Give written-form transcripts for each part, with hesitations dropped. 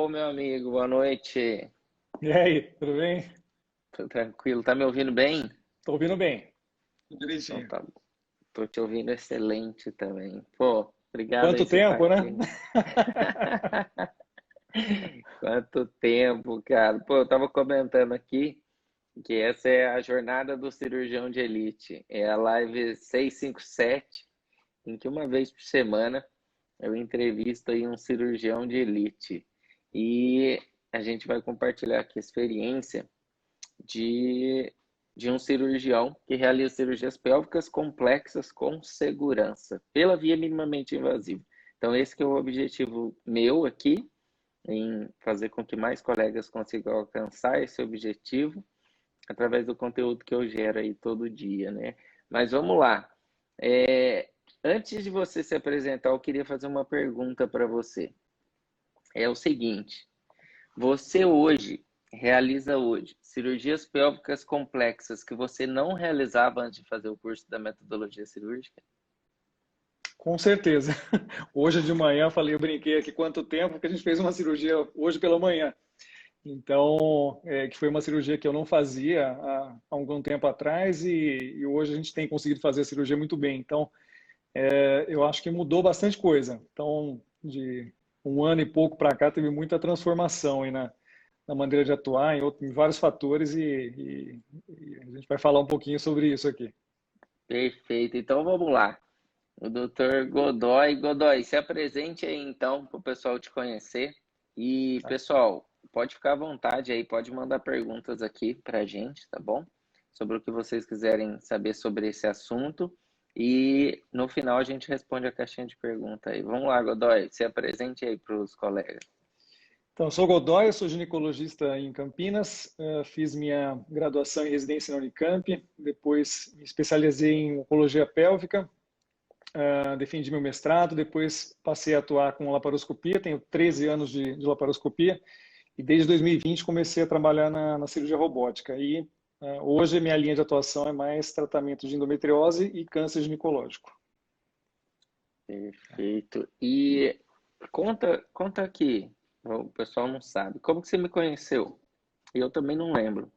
meu amigo, boa noite. E aí, tudo bem? Tudo tranquilo? Tá me ouvindo bem? Tô ouvindo bem. Tudo Então direitinho. tá bom. Tô te ouvindo excelente também. Pô, obrigado aí Quanto por você estar tempo, né? aqui. Quanto tempo, cara. Pô, eu tava comentando aqui que essa é a jornada do cirurgião de elite. É a live 657, em que uma vez por semana eu entrevisto aí um cirurgião de elite. E a gente vai compartilhar aqui a experiência de, de um cirurgião que realiza cirurgias pélvicas complexas com segurança, pela via minimamente invasiva. Então, esse que é o objetivo meu aqui, em fazer com que mais colegas consigam alcançar esse objetivo através do conteúdo que eu gero aí todo dia, né? Mas vamos lá. Antes de você se apresentar, eu queria fazer uma pergunta para você. É o seguinte: você hoje realiza hoje cirurgias pélvicas complexas que você não realizava antes de fazer o curso da metodologia cirúrgica? Com certeza. Hoje de manhã eu brinquei aqui quanto tempo que a gente fez uma cirurgia hoje pela manhã. Então, que foi uma cirurgia que eu não fazia há algum tempo atrás e hoje a gente tem conseguido fazer a cirurgia muito bem. Então, eu acho que mudou bastante coisa. Então, de um ano e pouco para cá, teve muita transformação aí na maneira de atuar, em vários fatores e a gente vai falar um pouquinho sobre isso aqui. Perfeito. Então vamos lá. O doutor Godoy. Godoy, se apresente aí então para o pessoal te conhecer. E pessoal, pode ficar à vontade aí, pode mandar perguntas aqui para a gente, tá bom? Sobre o que vocês quiserem saber sobre esse assunto. E no final a gente responde a caixinha de pergunta aí. Vamos lá, Godoy, se apresente aí para os colegas. Então, eu sou Godoy, eu sou ginecologista em Campinas, fiz minha graduação em residência na Unicamp, depois me especializei em oncologia pélvica, defendi meu mestrado, depois passei a atuar com laparoscopia, tenho 13 anos de laparoscopia, e desde 2020 comecei a trabalhar na cirurgia robótica. E hoje minha linha de atuação é mais tratamento de endometriose e câncer ginecológico. Perfeito. E conta aqui, o pessoal não sabe, como que você me conheceu? Eu também não lembro.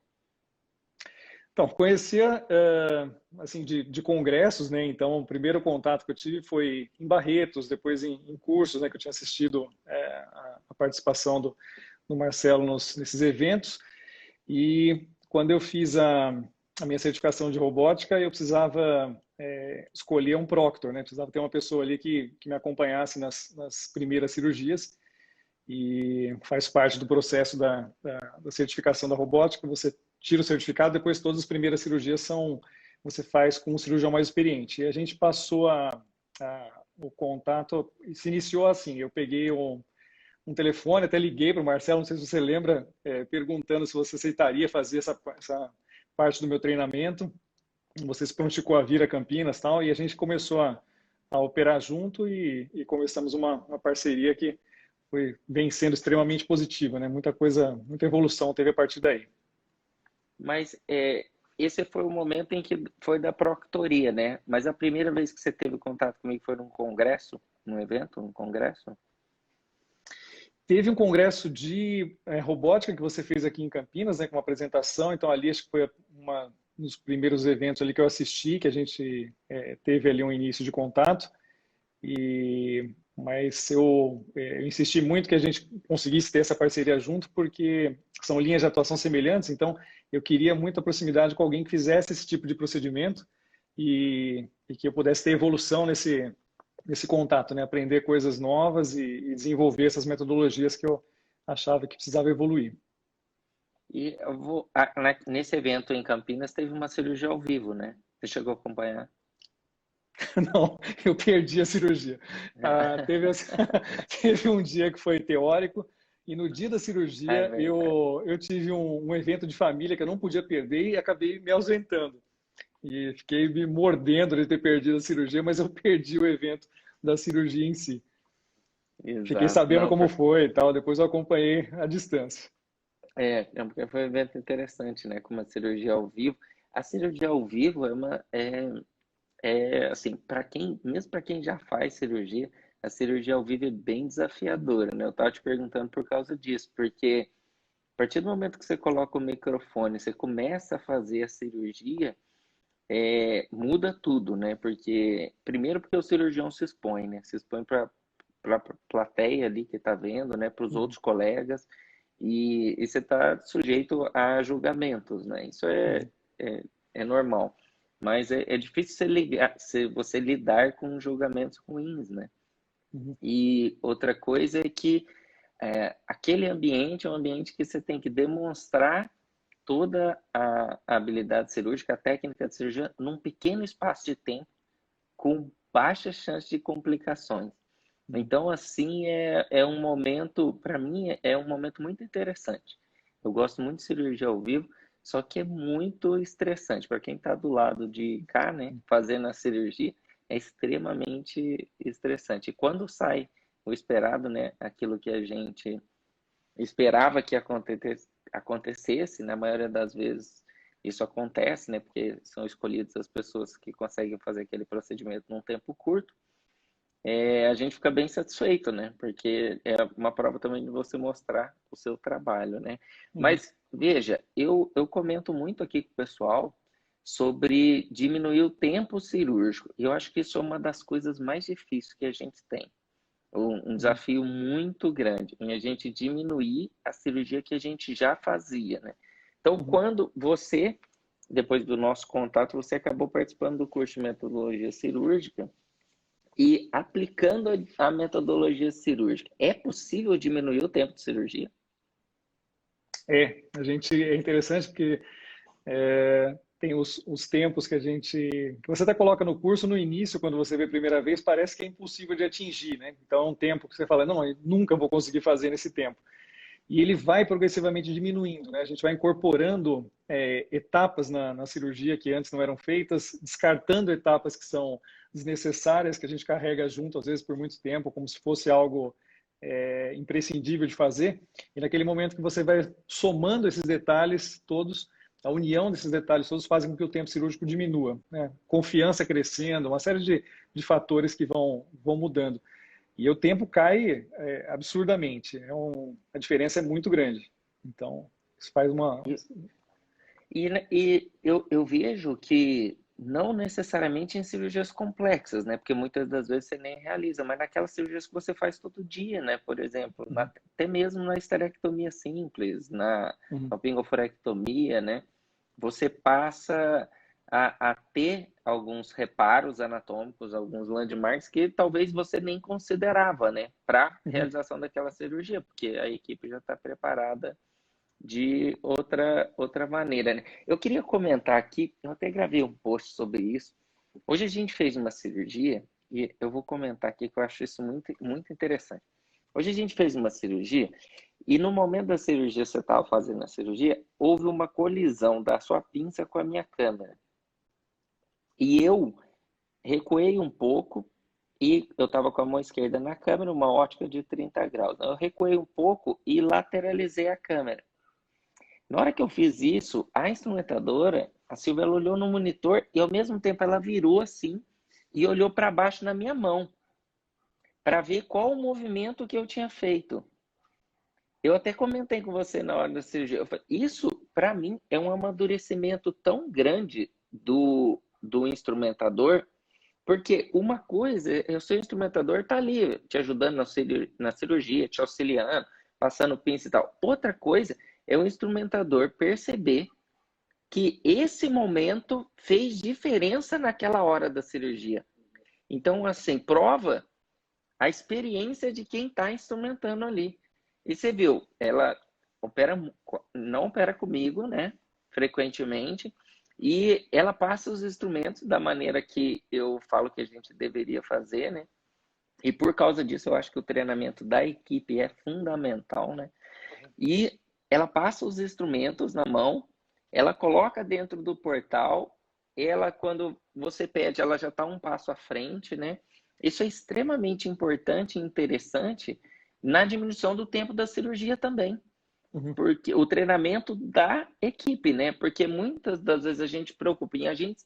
Então, conhecia assim de congressos, né? Então, o primeiro contato que eu tive foi em Barretos, depois em cursos, né? Que eu tinha assistido a participação do Marcelo nesses eventos. E quando eu fiz a minha certificação de robótica, eu precisava escolher um proctor, né? Precisava ter uma pessoa ali que me acompanhasse nas primeiras cirurgias. E faz parte do processo da certificação da robótica. Você tira o certificado, depois todas as primeiras cirurgias você faz com um cirurgião mais experiente. E a gente passou o contato, se iniciou assim, eu peguei um telefone, até liguei para o Marcelo, não sei se você lembra, perguntando se você aceitaria fazer essa parte do meu treinamento. Você se prontificou a vir a Campinas e tal, e a gente começou a operar junto e começamos uma parceria que vem sendo extremamente positiva, né? Muita coisa, muita evolução teve a partir daí. Mas esse foi o momento em que foi da proctoria, né? Mas a primeira vez que você teve contato comigo foi num congresso, num evento, num congresso? Teve um congresso de robótica que você fez aqui em Campinas, né, com uma apresentação. Então ali acho que foi um dos primeiros eventos ali que eu assisti, que a gente teve ali um início de contato. Mas eu insisti muito que a gente conseguisse ter essa parceria junto, porque são linhas de atuação semelhantes, então eu queria muita proximidade com alguém que fizesse esse tipo de procedimento e que eu pudesse ter evolução nesse contato, né? Aprender coisas novas e desenvolver essas metodologias que eu achava que precisava evoluir. E nesse evento em Campinas teve uma cirurgia ao vivo, né? Você chegou a acompanhar? Não, eu perdi a cirurgia. Teve um dia que foi teórico e no dia da É cirurgia verdade. eu tive um evento de família que eu não podia perder e acabei me ausentando. E fiquei me mordendo de ter perdido a cirurgia, mas eu perdi o evento da cirurgia em si. Fiquei Exato. sabendo Não, como foi e tal, depois eu acompanhei à distância. porque foi um evento interessante, né? Com uma cirurgia ao vivo. A cirurgia ao vivo assim, para quem, mesmo para quem já faz cirurgia, a cirurgia ao vivo é bem desafiadora, né? Eu estava te perguntando por causa disso, porque a partir do momento que você coloca o microfone, você começa a fazer a cirurgia, muda tudo, né? Porque, primeiro, porque o cirurgião se expõe, né? Se expõe para a plateia ali que está vendo, né? Para os Uhum, outros colegas, e você está sujeito a julgamentos, né? Isso uhum, é normal. Mas é difícil você lidar com julgamentos ruins, né? uhum, E outra coisa é que aquele ambiente é um ambiente que você tem que demonstrar toda a habilidade cirúrgica, a técnica de cirurgia, num pequeno espaço de tempo, com baixa chance de complicações. uhum, Então, assim, é um momento, para mim, é um momento muito interessante. Eu gosto muito de cirurgia ao vivo, só que é muito estressante. Para quem está do lado de cá, né, fazendo a cirurgia, é extremamente estressante. E quando sai o esperado, né, aquilo que a gente esperava que acontecesse, na maioria das vezes isso acontece, né, porque são escolhidas as pessoas que conseguem fazer aquele procedimento num tempo curto, a gente fica bem satisfeito, né? Porque é uma prova também de você mostrar o seu trabalho, né? uhum. Mas veja, eu comento muito aqui com o pessoal sobre diminuir o tempo cirúrgico. E eu acho que isso é uma das coisas mais difíceis que a gente tem. Um Uhum. desafio muito grande em a gente diminuir a cirurgia que a gente já fazia, né? Então, Uhum. quando você, depois do nosso contato, você acabou participando do curso de metodologia cirúrgica, e aplicando a metodologia cirúrgica, é possível diminuir o tempo de cirurgia? A gente é interessante porque tem os tempos que que você até coloca no curso no início, quando você vê a primeira vez, parece que é impossível de atingir, né? Então, é um tempo que você fala, não, eu nunca vou conseguir fazer nesse tempo. E ele vai progressivamente diminuindo, né? A gente vai incorporando etapas na cirurgia que antes não eram feitas, descartando etapas que são desnecessárias, que a gente carrega junto, às vezes por muito tempo, como se fosse algo imprescindível de fazer. E naquele momento que você vai somando esses detalhes todos, a união desses detalhes todos fazem com que o tempo cirúrgico diminua, né? Confiança crescendo, uma série de fatores que vão mudando. E o tempo cai absurdamente. A diferença é muito grande. Então, isso faz uma. E, e eu vejo que não necessariamente em cirurgias complexas, né? Porque muitas das vezes você nem realiza, mas naquelas cirurgias que você faz todo dia, né? Por exemplo, Uhum, até mesmo na esterectomia simples, na uhum, opingoforectomia, né? Você passa a ter alguns reparos anatômicos, alguns landmarks que talvez você nem considerava, né? Para a uhum. realização daquela cirurgia, porque a equipe já está preparada de outra maneira, né? Eu queria comentar aqui, eu até gravei um post sobre isso. Hoje a gente fez uma cirurgia e eu vou comentar aqui que eu acho isso muito, muito interessante. Hoje a gente fez uma cirurgia e no momento da cirurgia, você estava fazendo a cirurgia, houve uma colisão da sua pinça com a minha câmera. E eu recuei um pouco e eu estava com a mão esquerda na câmera, uma ótica de 30 graus. Eu recuei um pouco e lateralizei a câmera. Na hora que eu fiz isso, a instrumentadora, a Silvia, ela olhou no monitor e ao mesmo tempo ela virou assim e olhou para baixo na minha mão para ver qual o movimento que eu tinha feito. Eu até comentei com você na hora da cirurgia. Isso, para mim, é um amadurecimento tão grande do instrumentador, porque uma coisa é o seu instrumentador tá ali te ajudando na cirurgia, te auxiliando, passando pinça e tal. Outra coisa é o instrumentador perceber que esse momento fez diferença naquela hora da cirurgia. Então, assim, prova a experiência de quem está instrumentando ali. E você viu, ela opera, não opera comigo, né? Frequentemente. E ela passa os instrumentos da maneira que eu falo que a gente deveria fazer, né? E por causa disso, eu acho que o treinamento da equipe é fundamental, né? E ela passa os instrumentos na mão, ela coloca dentro do portal, ela, quando você pede, ela já está um passo à frente, né? Isso é extremamente importante e interessante na diminuição do tempo da cirurgia também, Uhum. porque o treinamento da equipe, né? Porque muitas das vezes a gente preocupa em a gente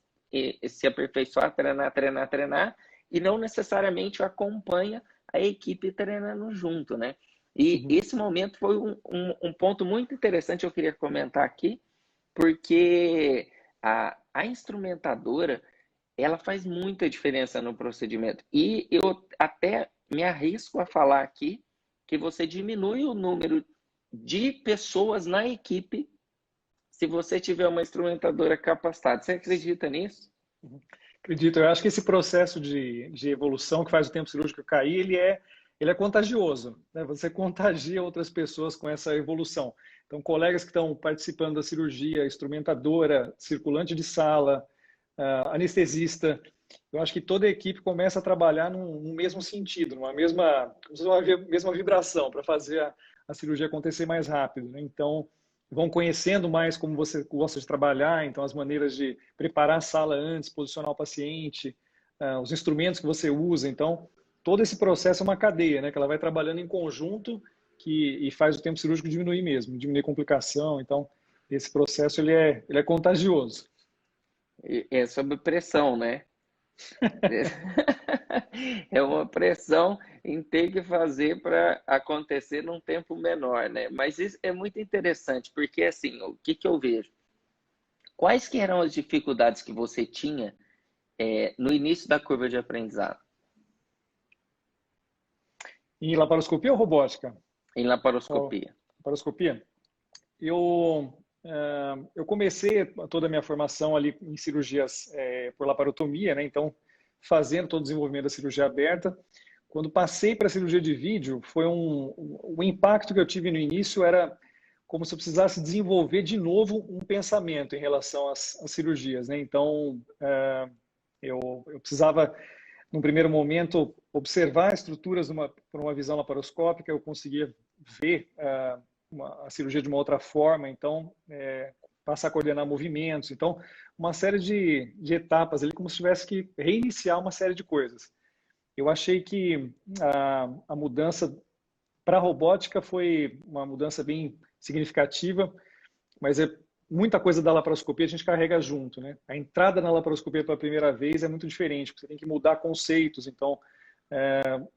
se aperfeiçoar, treinar, treinar, treinar, e não necessariamente acompanha a equipe treinando junto, né? E esse momento foi um ponto muito interessante, eu queria comentar aqui, porque a instrumentadora, ela faz muita diferença no procedimento. E eu até me arrisco a falar aqui que você diminui o número de pessoas na equipe se você tiver uma instrumentadora capacitada. Você acredita nisso? Acredito, eu acho que esse processo de evolução que faz o tempo cirúrgico cair, ele é contagioso, né? Você contagia outras pessoas com essa evolução. Então, colegas que estão participando da cirurgia, instrumentadora, circulante de sala, anestesista, eu acho que toda a equipe começa a trabalhar num mesmo sentido, numa mesma vibração para fazer a cirurgia acontecer mais rápido, né? Então, vão conhecendo mais como você gosta de trabalhar, então as maneiras de preparar a sala antes, posicionar o paciente, os instrumentos que você usa. Então, todo esse processo é uma cadeia, né, que ela vai trabalhando em conjunto e faz o tempo cirúrgico diminuir mesmo, diminuir complicação. Então, esse processo ele é contagioso. É sob pressão, né? É uma pressão em ter que fazer para acontecer num tempo menor, né? Mas isso é muito interessante, porque assim, o que que eu vejo? Quais que eram as dificuldades que você tinha no início da curva de aprendizado Em laparoscopia ou robótica? em Ou laparoscopia? laparoscopia? Eu comecei toda a minha formação ali em cirurgias por laparotomia, né? Então, fazendo todo o desenvolvimento da cirurgia aberta. Quando passei para a cirurgia de vídeo, o impacto que eu tive no início era como se eu precisasse desenvolver de novo um pensamento em relação às cirurgias, né? Então, eu precisava, num primeiro momento, observar estruturas por uma visão laparoscópica, eu conseguia ver a cirurgia de uma outra forma, então passar a coordenar movimentos, então uma série de etapas ali, como se tivesse que reiniciar uma série de coisas. Eu achei que a mudança para a robótica foi uma mudança bem significativa, mas muita coisa da laparoscopia a gente carrega junto, né? A entrada na laparoscopia pela primeira vez é muito diferente, porque você tem que mudar conceitos, então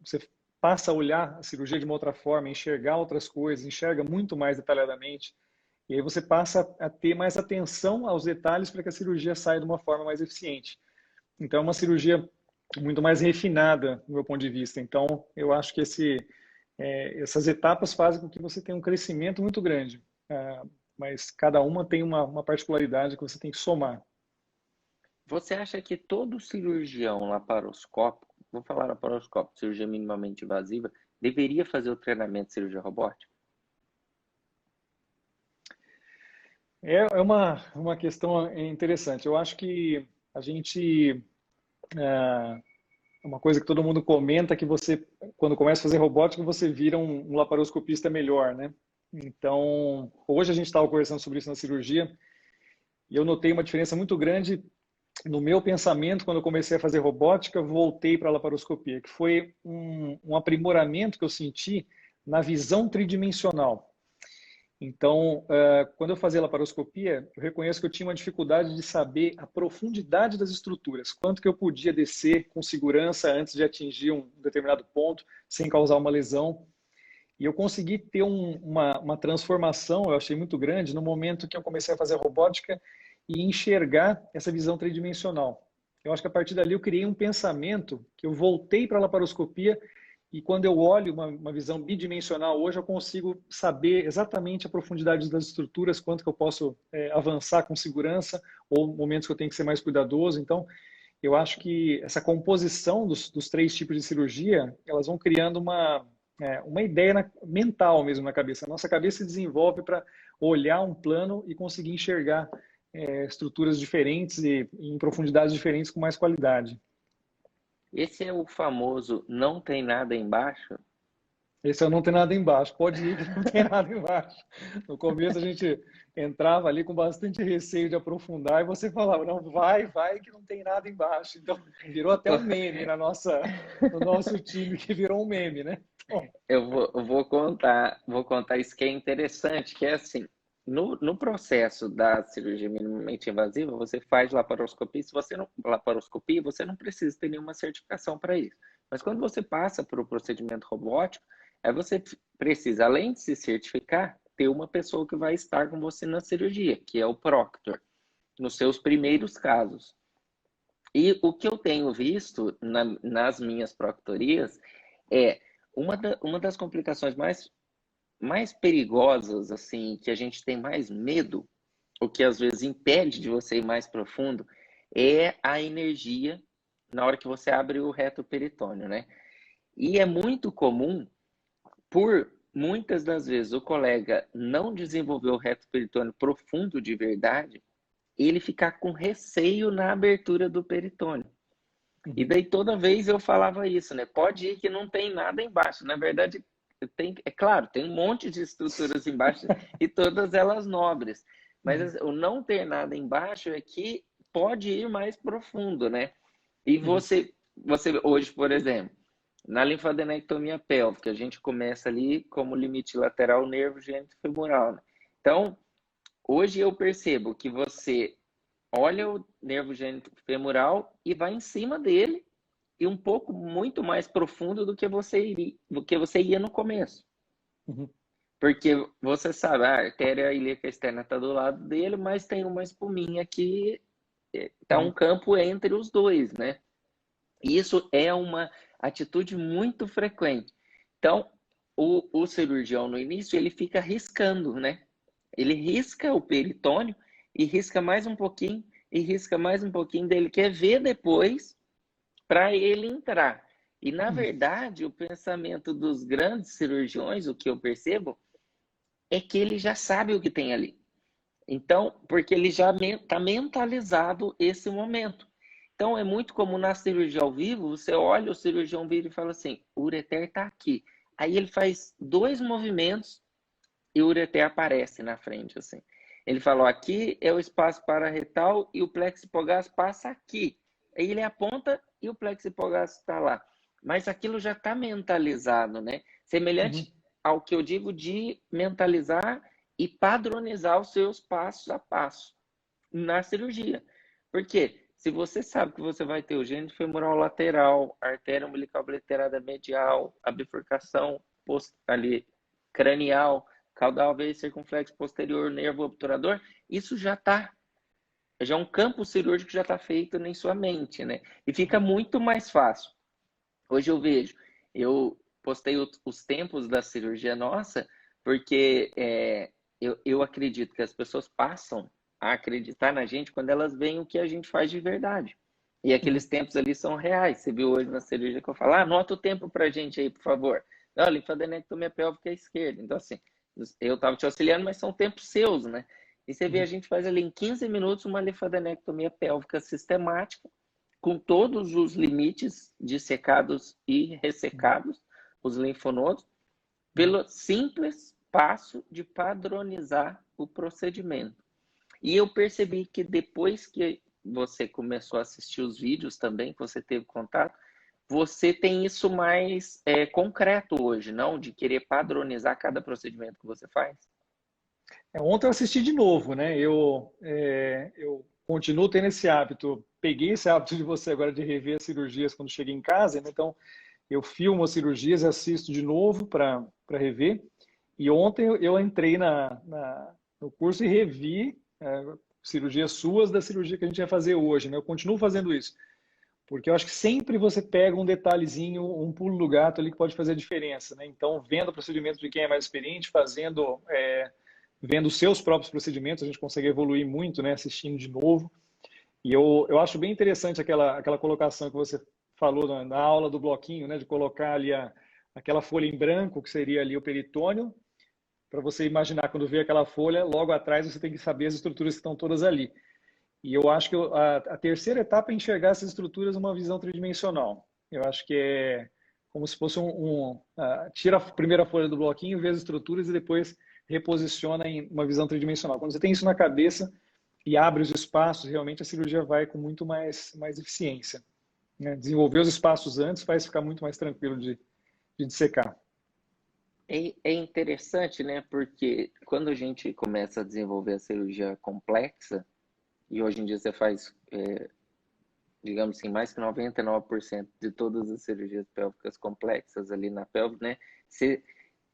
você passa a olhar a cirurgia de uma outra forma, enxergar outras coisas, enxerga muito mais detalhadamente, e aí você passa a ter mais atenção aos detalhes para que a cirurgia saia de uma forma mais eficiente. Então, é uma cirurgia muito mais refinada, do meu ponto de vista. Então, eu acho que essas etapas fazem com que você tenha um crescimento muito grande, mas cada uma tem uma particularidade que você tem que somar. Você acha que todo cirurgião laparoscópico, vou falar laparoscópico, cirurgia minimamente invasiva, deveria fazer o treinamento de cirurgia robótica? É uma questão interessante. Eu acho que a gente. Uma coisa que todo mundo comenta que você, quando começa a fazer robótica, você vira um laparoscopista melhor, né? Então, hoje a gente estava conversando sobre isso na cirurgia e eu notei uma diferença muito grande no meu pensamento quando eu comecei a fazer robótica, voltei para a laparoscopia, que foi um aprimoramento que eu senti na visão tridimensional. Então, quando eu fazia laparoscopia, eu reconheço que eu tinha uma dificuldade de saber a profundidade das estruturas, quanto que eu podia descer com segurança antes de atingir um determinado ponto, sem causar uma lesão. E eu consegui ter uma transformação, eu achei muito grande, no momento que eu comecei a fazer robótica e enxergar essa visão tridimensional. Eu acho que a partir dali eu criei um pensamento que eu voltei para a laparoscopia e quando eu olho uma visão bidimensional hoje, eu consigo saber exatamente a profundidade das estruturas, quanto que eu posso avançar com segurança ou momentos que eu tenho que ser mais cuidadoso. Então, eu acho que essa composição dos três tipos de cirurgia, elas vão criando uma ideia mental mesmo na cabeça. A nossa cabeça se desenvolve para olhar um plano e conseguir enxergar estruturas diferentes e em profundidades diferentes com mais qualidade. Esse é o famoso não tem nada embaixo? Esse eu não tem nada embaixo. Pode ir que não tem nada embaixo. No começo a gente entrava ali com bastante receio de aprofundar e você falava, não, vai que não tem nada embaixo. Então virou até um meme no nosso time, que virou um meme, né? Então, Eu vou contar isso que é interessante, que é assim, no processo da cirurgia minimamente invasiva, você faz laparoscopia, se você não, laparoscopia, você não precisa ter nenhuma certificação para isso. Mas quando você passa para o procedimento robótico, aí você precisa, além de se certificar, ter uma pessoa que vai estar com você na cirurgia, que é o proctor, nos seus primeiros casos. E o que eu tenho visto nas minhas proctorias é uma das complicações mais perigosas, assim, que a gente tem mais medo, o que às vezes impede de você ir mais profundo, é a energia na hora que você abre o reto peritônio, né? E é muito comum, por muitas das vezes o colega não desenvolver o reto peritônio profundo de verdade, ele ficar com receio na abertura do peritônio. E daí toda vez eu falava isso, né? Pode ir que não tem nada embaixo. Na verdade, é claro, tem um monte de estruturas embaixo e todas elas nobres. Mas o não ter nada embaixo é que pode ir mais profundo, né? E você hoje, por exemplo, na linfadenectomia pélvica, a gente começa ali como limite lateral nervo genitofemoral, né? Então, hoje eu percebo que você olha o nervo genitofemoral e vai em cima dele e um pouco muito mais profundo do que você ia no começo. Porque você sabe, a artéria ilíaca externa está do lado dele, mas tem uma espuminha que está um campo entre os dois, né? E isso é uma atitude muito frequente. Então, o cirurgião no início, ele fica riscando, né? Ele risca o peritônio e risca mais um pouquinho e risca mais um pouquinho dele, quer ver depois para ele entrar. E, na verdade, o pensamento dos grandes cirurgiões, o que eu percebo, é que ele já sabe o que tem ali. Então, porque ele já está mentalizado esse momento. Então, é muito comum na cirurgia ao vivo, você olha, o cirurgião vira e fala assim, o ureter está aqui. Aí ele faz 2 movimentos e o ureter aparece na frente, assim. Ele falou, aqui é o espaço pararetal e o plexo hipogás passa aqui. Aí ele aponta e o plexo hipogás está lá. Mas aquilo já está mentalizado, né? Semelhante ao que eu digo de mentalizar e padronizar os seus passos a passo na cirurgia. Por quê? Se você sabe que você vai ter o gênio femoral lateral, artéria umbilical obliterada medial, a bifurcação ali cranial, caudal veio circunflexo posterior, nervo obturador, isso já está. Já é um campo cirúrgico que já está feito em sua mente, né? E fica muito mais fácil. Hoje eu vejo, eu postei os tempos da cirurgia nossa, porque eu acredito que as pessoas passam a acreditar na gente quando elas veem o que a gente faz de verdade. E aqueles tempos ali são reais. Você viu hoje na cirurgia que eu falo, anota o tempo pra gente aí, por favor. Não, linfadenectomia pélvica à esquerda. Então, assim, eu estava te auxiliando, mas são tempos seus, né? E você vê, a gente faz ali em 15 minutos uma linfadenectomia pélvica sistemática, com todos os limites dissecados e ressecados, os linfonodos, pelo simples passo de padronizar o procedimento. E eu percebi que depois que você começou a assistir os vídeos também, que você teve contato, você tem isso mais concreto hoje, não? De querer padronizar cada procedimento que você faz? Ontem eu assisti de novo, né? Eu continuo tendo esse hábito. Peguei esse hábito de você agora de rever as cirurgias quando cheguei em casa, né? Então eu filmo as cirurgias e assisto de novo para rever. E ontem eu entrei no curso e revi cirurgias suas da cirurgia que a gente ia fazer hoje, né? Eu continuo fazendo isso, porque eu acho que sempre você pega um detalhezinho, um pulo do gato ali que pode fazer a diferença, né? Então, vendo o procedimento de quem é mais experiente, vendo os seus próprios procedimentos, a gente consegue evoluir muito, né? Assistindo de novo. E eu acho bem interessante aquela colocação que você falou na aula do bloquinho, né? De colocar ali aquela folha em branco, que seria ali o peritônio, para você imaginar quando vê aquela folha, logo atrás você tem que saber as estruturas que estão todas ali. E eu acho que a terceira etapa é enxergar essas estruturas numa visão tridimensional. Eu acho que é como se fosse tira a primeira folha do bloquinho, vê as estruturas e depois reposiciona em uma visão tridimensional. Quando você tem isso na cabeça e abre os espaços, realmente a cirurgia vai com muito mais eficiência, né? Desenvolver os espaços antes faz ficar muito mais tranquilo de dissecar. É interessante, né? Porque quando a gente começa a desenvolver a cirurgia complexa, e hoje em dia você faz digamos assim, mais que 99% de todas as cirurgias pélvicas complexas ali na pelve, né? Você,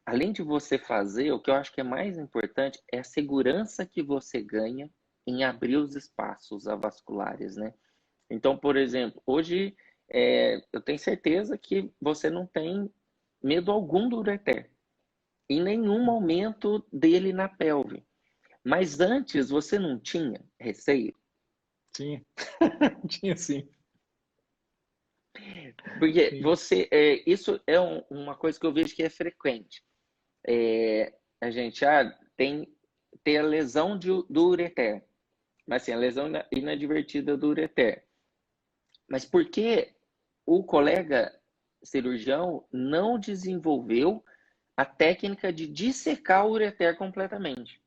além de você fazer, o que eu acho que é mais importante é a segurança que você ganha em abrir os espaços avasculares, né? Então, por exemplo, hoje eu tenho certeza que você não tem medo algum do ureter, em nenhum momento dele na pelve. Mas antes você não tinha receio? Tinha, tinha sim, Porque sim, você, isso é uma coisa que eu vejo que é frequente. A gente tem a lesão do ureter, mas assim, a lesão inadvertida do ureter. Mas por que o colega cirurgião não desenvolveu a técnica de dissecar o ureter completamente?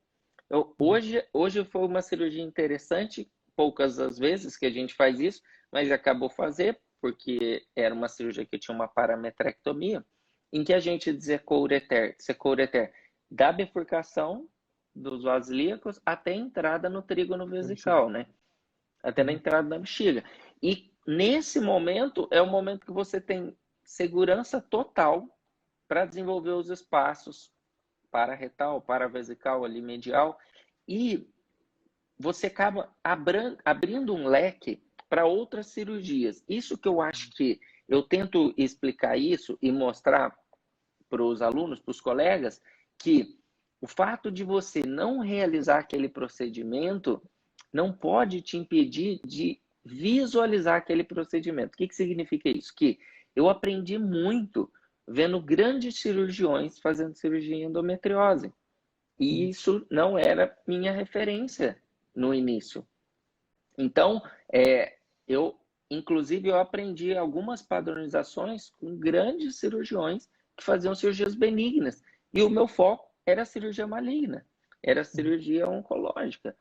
Hoje foi uma cirurgia interessante, poucas as vezes que a gente faz isso, mas acabou fazer, porque era uma cirurgia que tinha uma parametrectomia, em que a gente dissecou o ureter da bifurcação dos vasos ilíacos até a entrada no trígono da bexiga. vesical, né? Até na Uhum. entrada da bexiga. E nesse momento é o momento que você tem segurança total para desenvolver os espaços para retal, para vesical, ali medial, e você acaba abrindo um leque para outras cirurgias. Isso que eu acho que eu tento explicar isso e mostrar para os alunos, para os colegas, que o fato de você não realizar aquele procedimento não pode te impedir de visualizar aquele procedimento. O que significa isso? Que eu aprendi muito vendo grandes cirurgiões fazendo cirurgia em endometriose. E Uhum. isso não era minha referência no início. Então, eu, inclusive, eu aprendi algumas padronizações com grandes cirurgiões que faziam cirurgias benignas. E o meu foco era a cirurgia maligna, era a Uhum. cirurgia oncológica.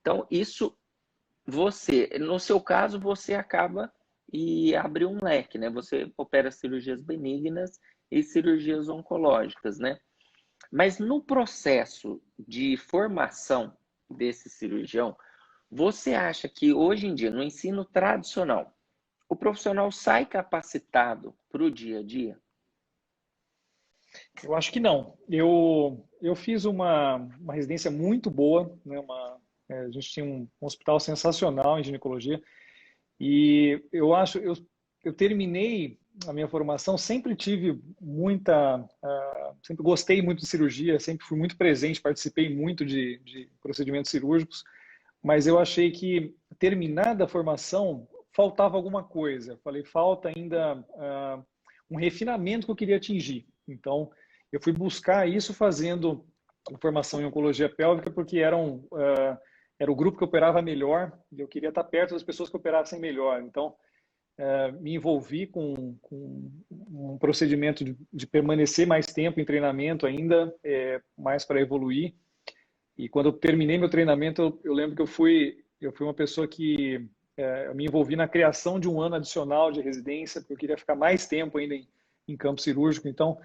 Então, isso no seu caso, você acaba e abre um leque, né? Você opera cirurgias benignas e cirurgias oncológicas, né? Mas no processo de formação desse cirurgião, você acha que hoje em dia, no ensino tradicional, o profissional sai capacitado para o dia a dia? Eu acho que não. Eu fiz uma residência muito boa, né? A gente tinha um hospital sensacional em ginecologia e eu terminei a minha formação, sempre tive sempre gostei muito de cirurgia, sempre fui muito presente, participei muito de procedimentos cirúrgicos, mas eu achei que terminada a formação faltava alguma coisa. Falei, falta ainda um refinamento que eu queria atingir. Então, eu fui buscar isso fazendo formação em oncologia pélvica, porque era o grupo que operava melhor e eu queria estar perto das pessoas que operassem melhor. Então, me envolvi com um procedimento de permanecer mais tempo em treinamento ainda, mais para evoluir. E quando eu terminei meu treinamento, eu lembro que eu fui uma pessoa que eu me envolvi na criação de um ano adicional de residência, porque eu queria ficar mais tempo ainda em campo cirúrgico. Então,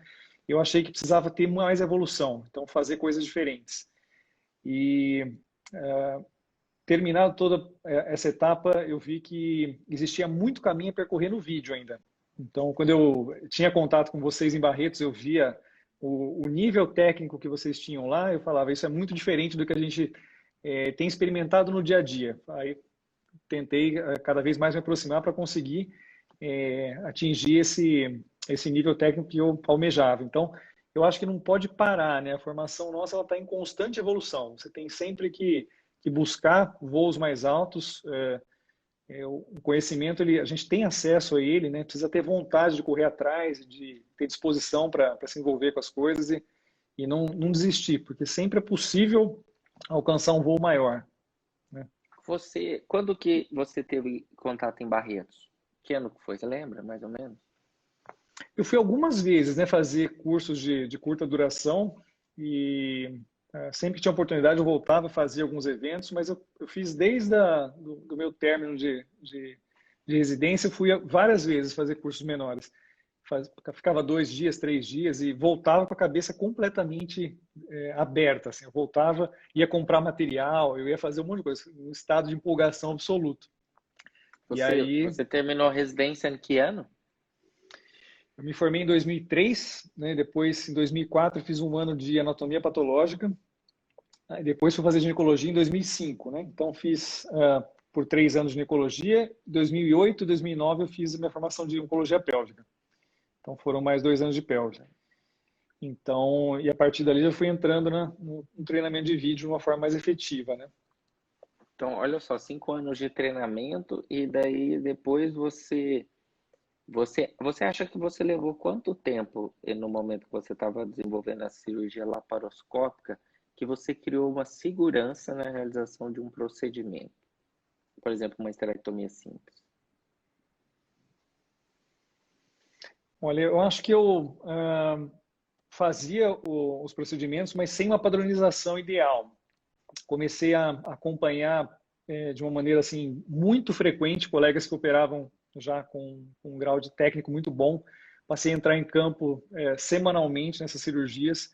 eu achei que precisava ter mais evolução, então fazer coisas diferentes. E terminado toda essa etapa, eu vi que existia muito caminho a percorrer no vídeo ainda. Então, quando eu tinha contato com vocês em Barretos, eu via o nível técnico que vocês tinham lá, eu falava, isso é muito diferente do que a gente tem experimentado no dia a dia. Aí tentei cada vez mais me aproximar para conseguir atingir esse nível técnico que eu almejava. Então, eu acho que não pode parar, né? A formação nossa ela está em constante evolução. Você tem sempre que buscar voos mais altos. O conhecimento, a gente tem acesso a ele, né? Precisa ter vontade de correr atrás, de ter disposição para se envolver com as coisas e não desistir, porque sempre é possível alcançar um voo maior, né? Quando que você teve contato em Barretos? Que ano que foi? Você lembra, mais ou menos? Eu fui algumas vezes, né, fazer cursos de curta duração e sempre que tinha oportunidade eu voltava a fazer alguns eventos, mas eu fiz desde do meu término de residência, eu fui várias vezes fazer cursos menores. Ficava 2 dias, 3 dias e voltava com a cabeça completamente aberta. Assim, eu voltava, ia comprar material, eu ia fazer um monte de coisa, um estado de empolgação absoluto. E aí, Você terminou a residência em que ano? eu me formei em 2003, né? Depois, em 2004, fiz um ano de anatomia patológica. Aí depois fui fazer ginecologia em 2005, né? Então fiz por 3 anos de ginecologia. Em 2008, 2009 eu fiz a minha formação de oncologia pélvica. Então foram mais 2 anos de pelve. Então, e a partir dali eu fui entrando no treinamento de vídeo de uma forma mais efetiva, né? Então, olha só, 5 anos de treinamento e daí depois você acha que você levou quanto tempo no momento que você estava desenvolvendo a cirurgia laparoscópica que você criou uma segurança na realização de um procedimento? Por exemplo, uma esterectomia simples. Olha, eu acho que eu fazia os procedimentos, mas sem uma padronização ideal. Comecei a acompanhar de uma maneira assim muito frequente colegas que operavam já com um grau de técnico muito bom. Passei a entrar em campo semanalmente nessas cirurgias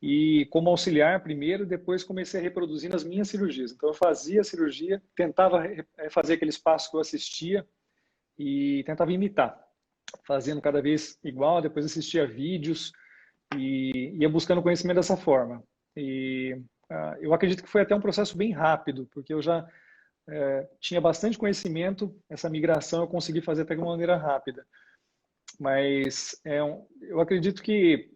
e como auxiliar primeiro, depois comecei a reproduzir nas minhas cirurgias. Então eu fazia a cirurgia, tentava fazer aqueles passos que eu assistia e tentava imitar, fazendo cada vez igual, depois assistia vídeos e ia buscando conhecimento dessa forma. E eu acredito que foi até um processo bem rápido, porque eu já tinha bastante conhecimento, essa migração eu consegui fazer até de uma maneira rápida. Mas eu acredito que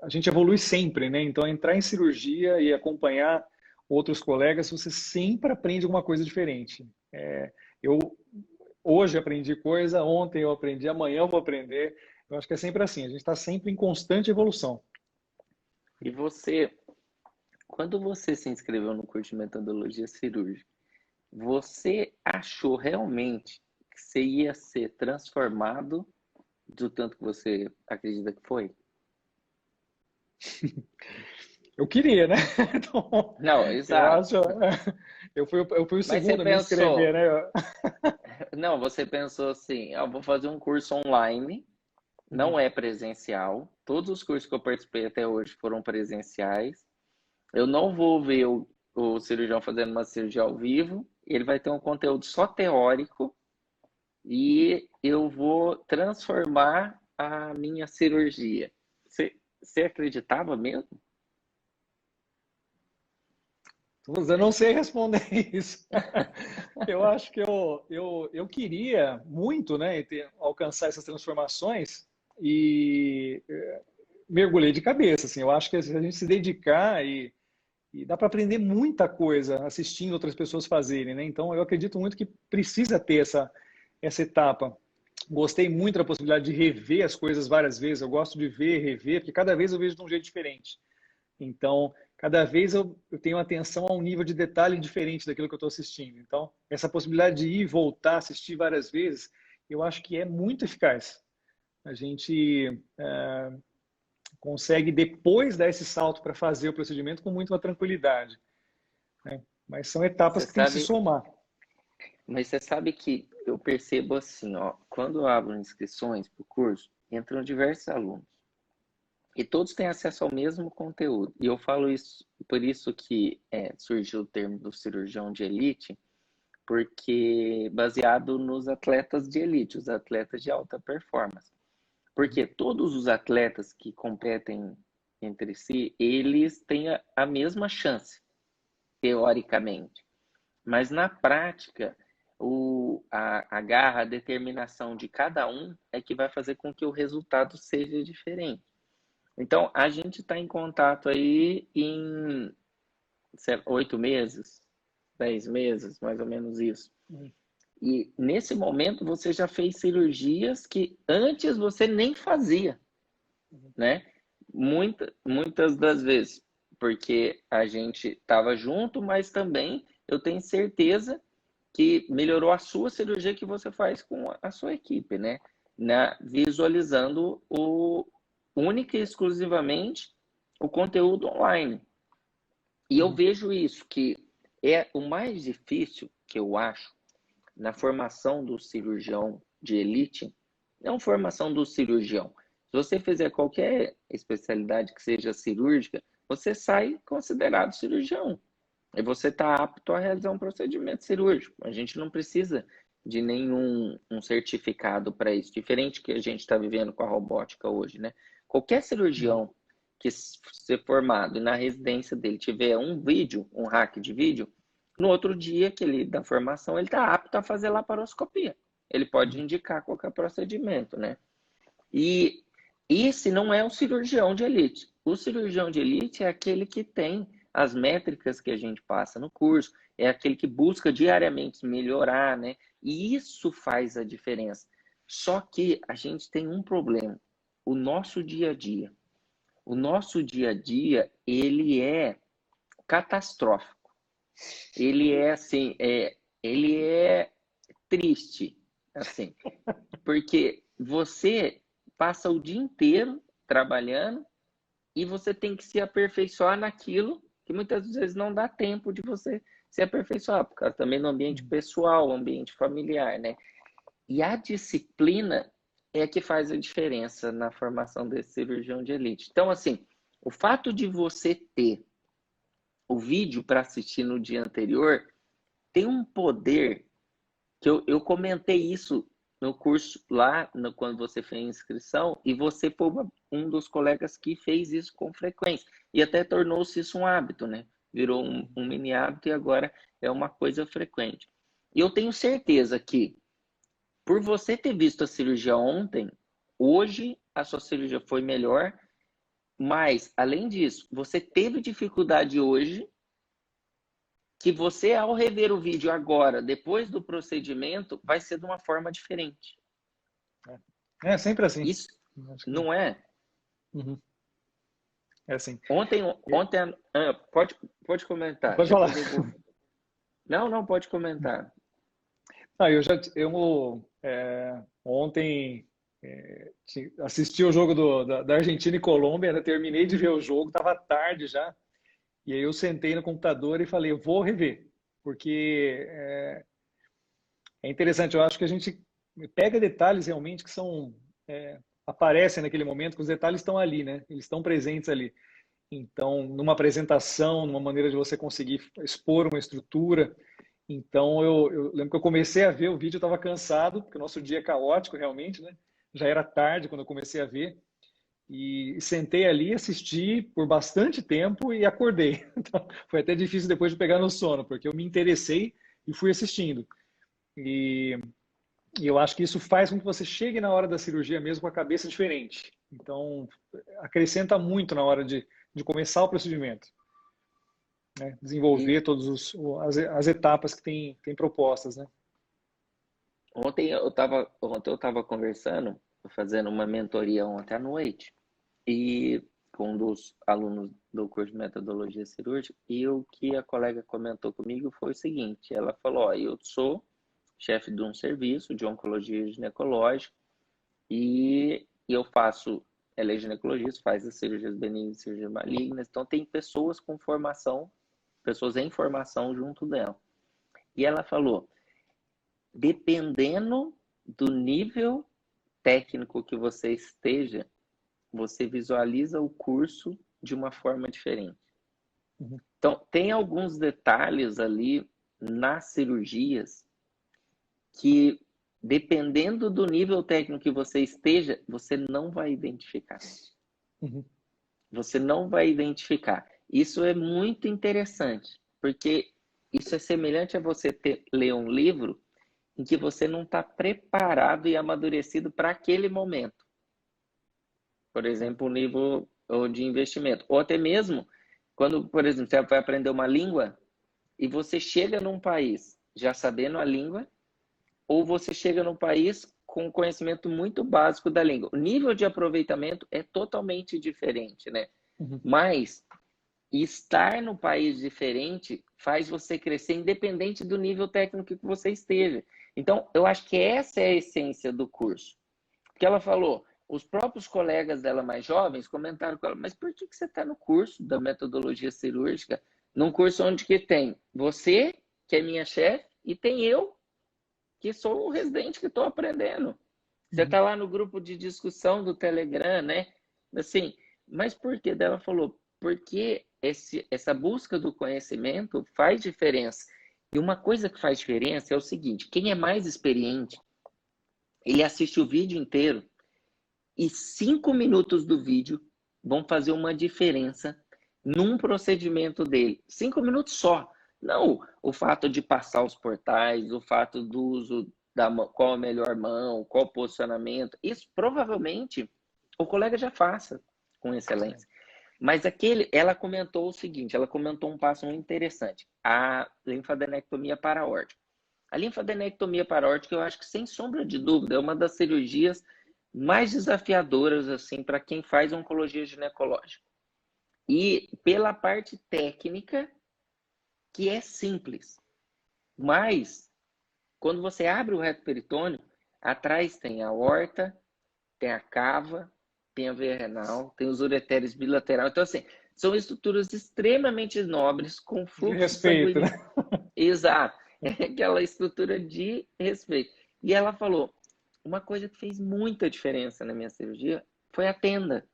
a gente evolui sempre, né? Então, entrar em cirurgia e acompanhar outros colegas, você sempre aprende alguma coisa diferente. Eu hoje aprendi coisa, ontem eu aprendi, amanhã eu vou aprender. Eu acho que é sempre assim, a gente está sempre em constante evolução. E você, quando você se inscreveu no curso de metodologia cirúrgica, você achou realmente que você ia ser transformado do tanto que você acredita que foi? Eu queria, né? Então, Não, eu exato. acho. Eu fui o Mas você segundo a me inscrever, pensou, né? não, você pensou assim, eu vou fazer um curso online, não Uhum. é presencial. Todos os cursos que eu participei até hoje foram presenciais. Eu não vou ver o cirurgião fazendo uma cirurgia ao vivo. Ele vai ter um conteúdo só teórico e eu vou transformar a minha cirurgia. Você acreditava mesmo? Eu não sei responder isso. Eu acho que eu queria muito, né, alcançar essas transformações e mergulhei de cabeça. Assim, eu acho que se a gente se dedicar e dá para aprender muita coisa assistindo outras pessoas fazerem, né? Então, eu acredito muito que precisa ter essa etapa. Gostei muito da possibilidade de rever as coisas várias vezes. Eu gosto de ver, rever, porque cada vez eu vejo de um jeito diferente. Então, cada vez eu tenho atenção a um nível de detalhe diferente daquilo que eu estou assistindo. Então, essa possibilidade de ir e voltar, assistir várias vezes, eu acho que é muito eficaz. A gente consegue depois dar esse salto para fazer o procedimento com muita tranquilidade, né? Mas são etapas Você que têm que se sabe, somar. mas você sabe que eu percebo assim, ó, quando eu abro inscrições para o curso, entram diversos alunos. E todos têm acesso ao mesmo conteúdo. E eu falo isso, por isso que surgiu o termo do cirurgião de elite, porque baseado nos atletas de elite, os atletas de alta performance. Porque todos os atletas que competem entre si, eles têm a mesma chance, teoricamente. Mas na prática, a garra, a determinação de cada um é que vai fazer com que o resultado seja diferente. Então, a gente está em contato aí em 8 meses, 10 meses, mais ou menos isso. E nesse momento você já fez cirurgias que antes você nem fazia, né? Muitas das vezes, porque a gente estava junto, mas também eu tenho certeza que melhorou a sua cirurgia que você faz com a sua equipe, né? Visualizando única e exclusivamente o conteúdo online. E eu vejo isso, que é o mais difícil que eu acho na formação do cirurgião de elite, não formação do cirurgião. Se você fizer qualquer especialidade que seja cirúrgica, você sai considerado cirurgião. E você está apto a realizar um procedimento cirúrgico. A gente não precisa de nenhum um certificado para isso, diferente que a gente está vivendo com a robótica hoje, né? Qualquer cirurgião que ser formado e na residência dele tiver um vídeo, um hack de vídeo, no outro dia que ele da formação, ele está apto a fazer laparoscopia. Ele pode indicar qualquer procedimento, né? E esse não é um cirurgião de elite. O cirurgião de elite é aquele que tem as métricas que a gente passa no curso, é aquele que busca diariamente melhorar, né? E isso faz a diferença. Só que a gente tem um problema. O nosso dia a dia. O nosso dia a dia, ele é catastrófico. Ele é assim, ele é triste, assim, porque você passa o dia inteiro trabalhando e você tem que se aperfeiçoar naquilo que muitas vezes não dá tempo de você se aperfeiçoar, por causa também do ambiente pessoal, ambiente familiar, né? E a disciplina é que faz a diferença na formação desse cirurgião de elite. Então, assim, o fato de você ter o vídeo para assistir no dia anterior tem um poder que eu comentei isso no curso lá, quando você fez a inscrição, e você foi um dos colegas que fez isso com frequência. E até tornou-se isso um hábito, né? Virou um mini hábito e agora é uma coisa frequente. E eu tenho certeza que, por você ter visto a cirurgia ontem, hoje a sua cirurgia foi melhor, mas, além disso, você teve dificuldade hoje, que você, ao rever o vídeo agora, depois do procedimento, vai ser de uma forma diferente. É sempre assim. Isso Acho que... não é? Uhum. É assim. Ontem pode comentar. Pode falar. Não, pode comentar. Ontem assisti o jogo da Argentina e Colômbia, né? Terminei de ver o jogo, estava tarde já. E aí eu sentei no computador e falei, eu vou rever, porque é interessante, eu acho que a gente pega detalhes realmente que aparecem naquele momento, que os detalhes estão ali, né? Eles estão presentes ali. Então, numa apresentação, numa maneira de você conseguir expor uma estrutura. Então, eu lembro que eu comecei a ver o vídeo, eu estava cansado, porque o nosso dia é caótico realmente, né? Já era tarde quando eu comecei a ver. E sentei ali, assisti por bastante tempo e acordei. Então, foi até difícil depois de pegar no sono, porque eu me interessei e fui assistindo. E eu acho que isso faz com que você chegue na hora da cirurgia mesmo com a cabeça diferente. Então, acrescenta muito na hora de começar o procedimento, né? Desenvolver todas as etapas que tem propostas, né? Ontem eu estava conversando, fazendo uma mentoria ontem à noite, e com um dos alunos do curso de metodologia cirúrgica, e o que a colega comentou comigo foi o seguinte: ela falou, ó, eu sou chefe de um serviço de oncologia ginecológica e eu faço, ela é ginecologista, faz as cirurgias benignas e cirurgias malignas, então tem pessoas com formação, pessoas em formação junto dela. E ela falou, dependendo do nível técnico que você esteja, você visualiza o curso de uma forma diferente. Então, tem alguns detalhes ali nas cirurgias que, dependendo do nível técnico que você esteja, você não vai identificar. Você não vai identificar. Isso é muito interessante, porque isso é semelhante a você ler um livro em que você não está preparado e amadurecido para aquele momento. Por exemplo, o nível de investimento. Ou até mesmo, quando, por exemplo, você vai aprender uma língua e você chega num país já sabendo a língua, ou você chega num país com conhecimento muito básico da língua. O nível de aproveitamento é totalmente diferente, né? Mas estar no país diferente faz você crescer independente do nível técnico que você esteja. Então, eu acho que essa é a essência do curso. Porque ela falou, os próprios colegas dela mais jovens comentaram com ela, mas por que você está no curso da metodologia cirúrgica? Num curso onde que tem você, que é minha chefe, e tem eu, que sou um residente que estou aprendendo. Você está lá no grupo de discussão do Telegram, né? Assim, mas por quê? Ela falou, porque essa busca do conhecimento faz diferença. E uma coisa que faz diferença é o seguinte, quem é mais experiente, ele assiste o vídeo inteiro e 5 minutos do vídeo vão fazer uma diferença num procedimento dele. 5 minutos só. Não o fato de passar os portais, o fato do uso da mão, qual a melhor mão, qual o posicionamento. Isso provavelmente o colega já faça com excelência. Mas ela comentou o seguinte, ela comentou um passo muito interessante, a linfadenectomia paraórtica. A linfadenectomia paraórtica, eu acho que sem sombra de dúvida, é uma das cirurgias mais desafiadoras assim para quem faz oncologia ginecológica. E pela parte técnica, que é simples. Mas quando você abre o reto peritônio, atrás tem a aorta, tem a cava, tem a veia renal, tem os ureteres bilateral. Então, assim, são estruturas extremamente nobres, com De fluxo respeito, né? sanguíneo. Exato. É aquela estrutura de respeito. E ela falou, uma coisa que fez muita diferença na minha cirurgia foi a tenda.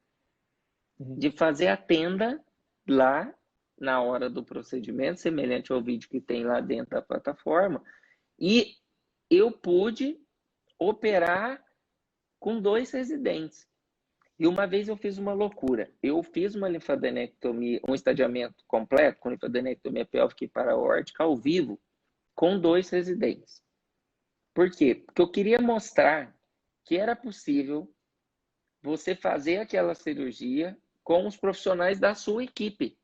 De fazer a tenda lá na hora do procedimento, semelhante ao vídeo que tem lá dentro da plataforma. E eu pude operar com 2 residentes. E uma vez eu fiz uma loucura. Eu fiz uma linfadenectomia, um estadiamento completo com linfadenectomia pélvica e paraórtica ao vivo com 2 residentes. Por quê? Porque eu queria mostrar que era possível você fazer aquela cirurgia com os profissionais da sua equipe.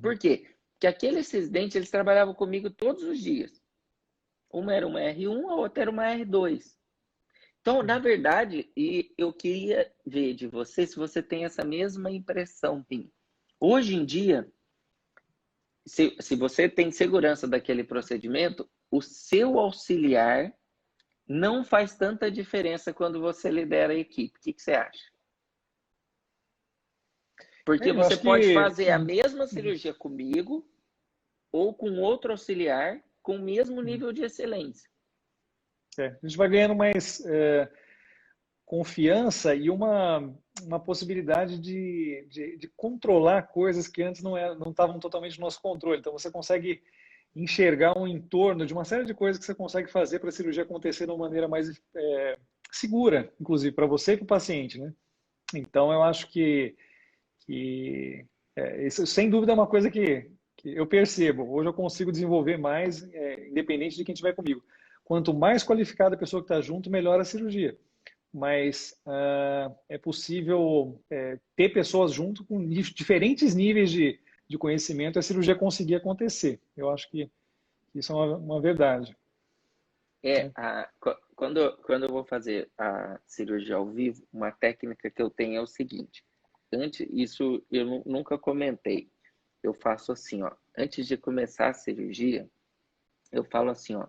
Por quê? Porque aqueles residentes, eles trabalhavam comigo todos os dias. Uma era uma R1, a outra era uma R2. Então, na verdade, e eu queria ver de você se você tem essa mesma impressão, Pim. Hoje em dia, se você tem segurança daquele procedimento, o seu auxiliar não faz tanta diferença quando você lidera a equipe. O que você acha? Porque Eu você acho pode que fazer a mesma cirurgia comigo ou com outro auxiliar com o mesmo nível de excelência. a gente vai ganhando mais confiança e uma possibilidade de controlar coisas que antes não estavam totalmente no nosso controle. Então, você consegue enxergar um entorno de uma série de coisas que você consegue fazer para a cirurgia acontecer de uma maneira mais segura, inclusive para você e para o paciente, né? Então, eu acho que isso, sem dúvida, é uma coisa que eu percebo. Hoje eu consigo desenvolver mais, independente de quem estiver comigo. Quanto mais qualificada a pessoa que está junto, melhor a cirurgia. Mas é possível ter pessoas junto com diferentes níveis de conhecimento e a cirurgia conseguir acontecer. Eu acho que isso é uma verdade. Quando eu vou fazer a cirurgia ao vivo, uma técnica que eu tenho é o seguinte. Isso eu nunca comentei. Eu faço assim, ó. Antes de começar a cirurgia, eu falo assim, ó.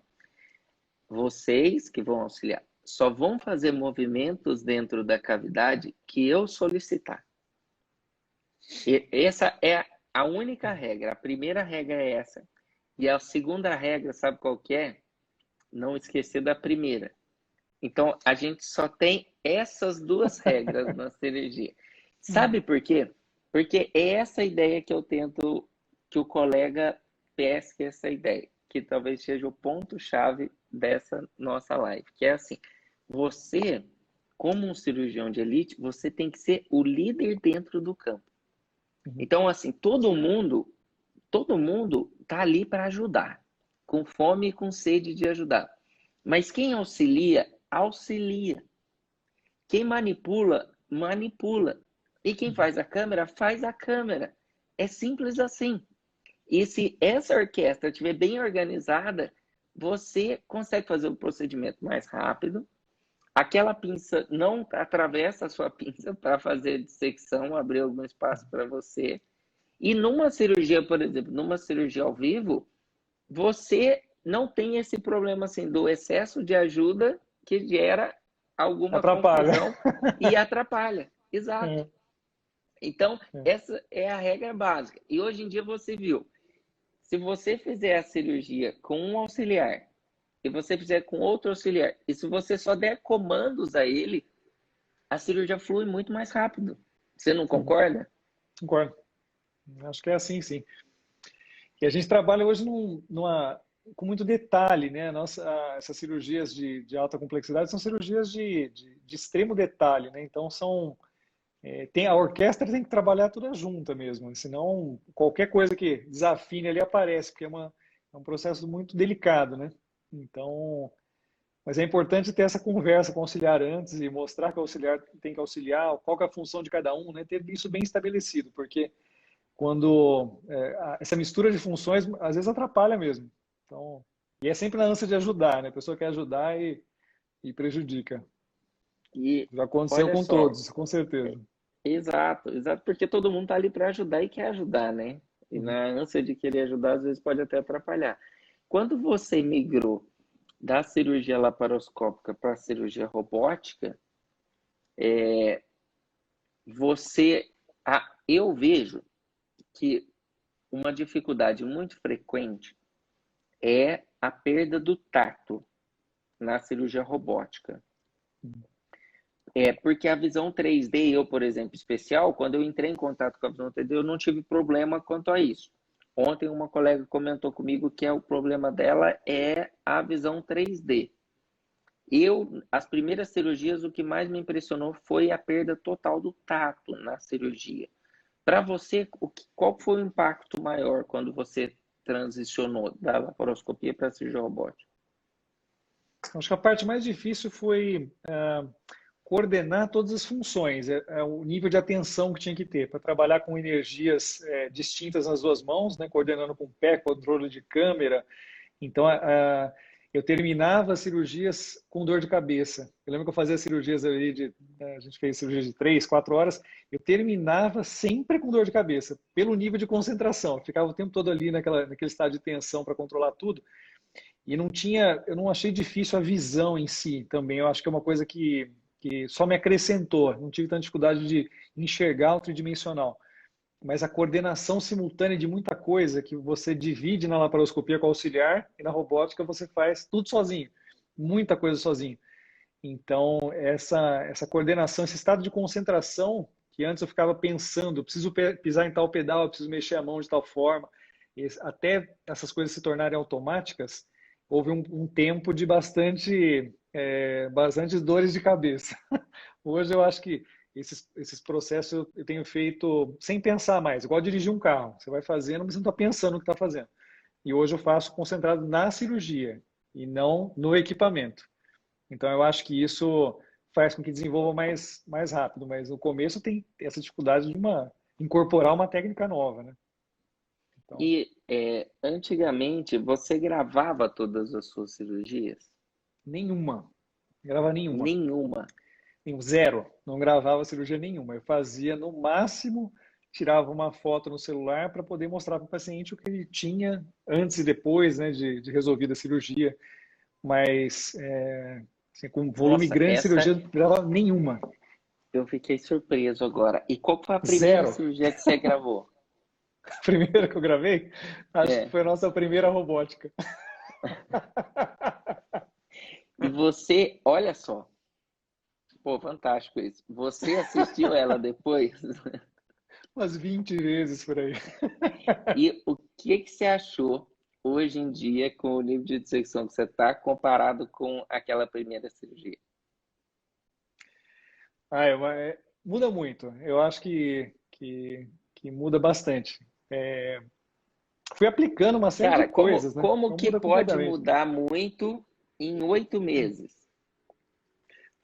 Vocês que vão auxiliar só vão fazer movimentos dentro da cavidade que eu solicitar. Essa é a única regra. A primeira regra é essa. E a segunda regra, sabe qual que é? Não esquecer da primeira. Então, a gente só tem essas 2 regras na cirurgia. Sabe por quê? Porque é essa ideia que eu tento que o colega pesque essa ideia, que talvez seja o ponto-chave dessa nossa live, que é assim, você, como um cirurgião de elite, você tem que ser o líder dentro do campo. Então, assim, todo mundo tá ali para ajudar, com fome e com sede de ajudar. Mas quem auxilia, auxilia. Quem manipula, manipula. E quem faz a câmera, faz a câmera. É simples assim. E se essa orquestra estiver bem organizada, você consegue fazer o procedimento mais rápido. Aquela pinça não atravessa a sua pinça para fazer dissecção, abrir algum espaço para você. E numa cirurgia, por exemplo, numa cirurgia ao vivo, você não tem esse problema assim do excesso de ajuda que gera alguma Atrapalha. confusão e atrapalha. Exato. Então, essa é a regra básica. E hoje em dia você viu, se você fizer a cirurgia com um auxiliar e você fizer com outro auxiliar, e se você só der comandos a ele, a cirurgia flui muito mais rápido. Você não concorda? Concordo. Acho que é assim, sim. E a gente trabalha hoje com muito detalhe, né? Essas cirurgias de alta complexidade são cirurgias de extremo detalhe, né? Então a orquestra tem que trabalhar toda junta mesmo, senão qualquer coisa que desafine ali aparece, porque é um processo muito delicado, né? Então, mas é importante ter essa conversa com o auxiliar antes e mostrar que o auxiliar tem que auxiliar, qual que é a função de cada um, né? Ter isso bem estabelecido, porque quando essa mistura de funções às vezes atrapalha mesmo. Então, e é sempre na ânsia de ajudar, né? A pessoa quer ajudar e prejudica. E Já aconteceu olha com só, todos, com certeza. exato, exato, porque todo mundo tá ali para ajudar e quer ajudar, né? E Uhum. na ânsia de querer ajudar, às vezes pode até atrapalhar. Quando você migrou da cirurgia laparoscópica para a cirurgia robótica, você, eu vejo que uma dificuldade muito frequente é a perda do tato na cirurgia robótica. Porque a visão 3D, eu, por exemplo, especial, quando eu entrei em contato com a visão 3D, eu não tive problema quanto a isso. Ontem uma colega comentou comigo que o problema dela é a visão 3D. As primeiras cirurgias, o que mais me impressionou foi a perda total do tato na cirurgia. Para você, qual foi o impacto maior quando você transicionou da laparoscopia para a cirurgia robótica? Acho que a parte mais difícil foi coordenar todas as funções, o nível de atenção que tinha que ter para trabalhar com energias distintas nas duas mãos, né, coordenando com o pé, controle de câmera. Então, eu terminava as cirurgias com dor de cabeça. Eu lembro que eu fazia cirurgias ali, a gente fez cirurgia de 3, 4 horas, eu terminava sempre com dor de cabeça, pelo nível de concentração. Eu ficava o tempo todo ali naquele estado de tensão para controlar tudo. E eu não achei difícil a visão em si também. Eu acho que é uma coisa que só me acrescentou. Não tive tanta dificuldade de enxergar o tridimensional. Mas a coordenação simultânea de muita coisa que você divide na laparoscopia com o auxiliar e na robótica você faz tudo sozinho. Muita coisa sozinho. Então, essa coordenação, esse estado de concentração, que antes eu ficava pensando, eu preciso pisar em tal pedal, eu preciso mexer a mão de tal forma, até essas coisas se tornarem automáticas, houve um tempo de bastantes dores de cabeça. Hoje eu acho que esses processos eu tenho feito sem pensar mais, igual dirigir um carro. Você vai fazendo, mas você não está pensando no que está fazendo. E hoje eu faço concentrado na cirurgia e não no equipamento. Então, eu acho que isso faz com que desenvolva mais rápido, mas no começo tem essa dificuldade de incorporar uma técnica nova, né? Então, E antigamente você gravava todas as suas cirurgias? nenhuma, não gravava nenhuma, Nenhuma. zero, não gravava cirurgia nenhuma. Eu fazia no máximo, tirava uma foto no celular para poder mostrar para o paciente o que ele tinha antes e depois, né, de resolvida a cirurgia, mas assim, com volume Nossa, grande de essa cirurgia, não gravava nenhuma, eu fiquei surpreso agora. E qual foi a primeira zero. cirurgia que você gravou? A primeira que eu gravei, acho que É. foi a nossa primeira robótica. E você, olha só, pô, fantástico isso. Você assistiu ela depois? Umas 20 vezes por aí. E o que que você achou hoje em dia com o nível de dissecção que você está comparado com aquela primeira cirurgia? Ah, muda muito. Eu acho que muda bastante. Fui aplicando uma série de Cara, como, coisas, né? como Então que muda pode completamente. mudar muito em 8 meses?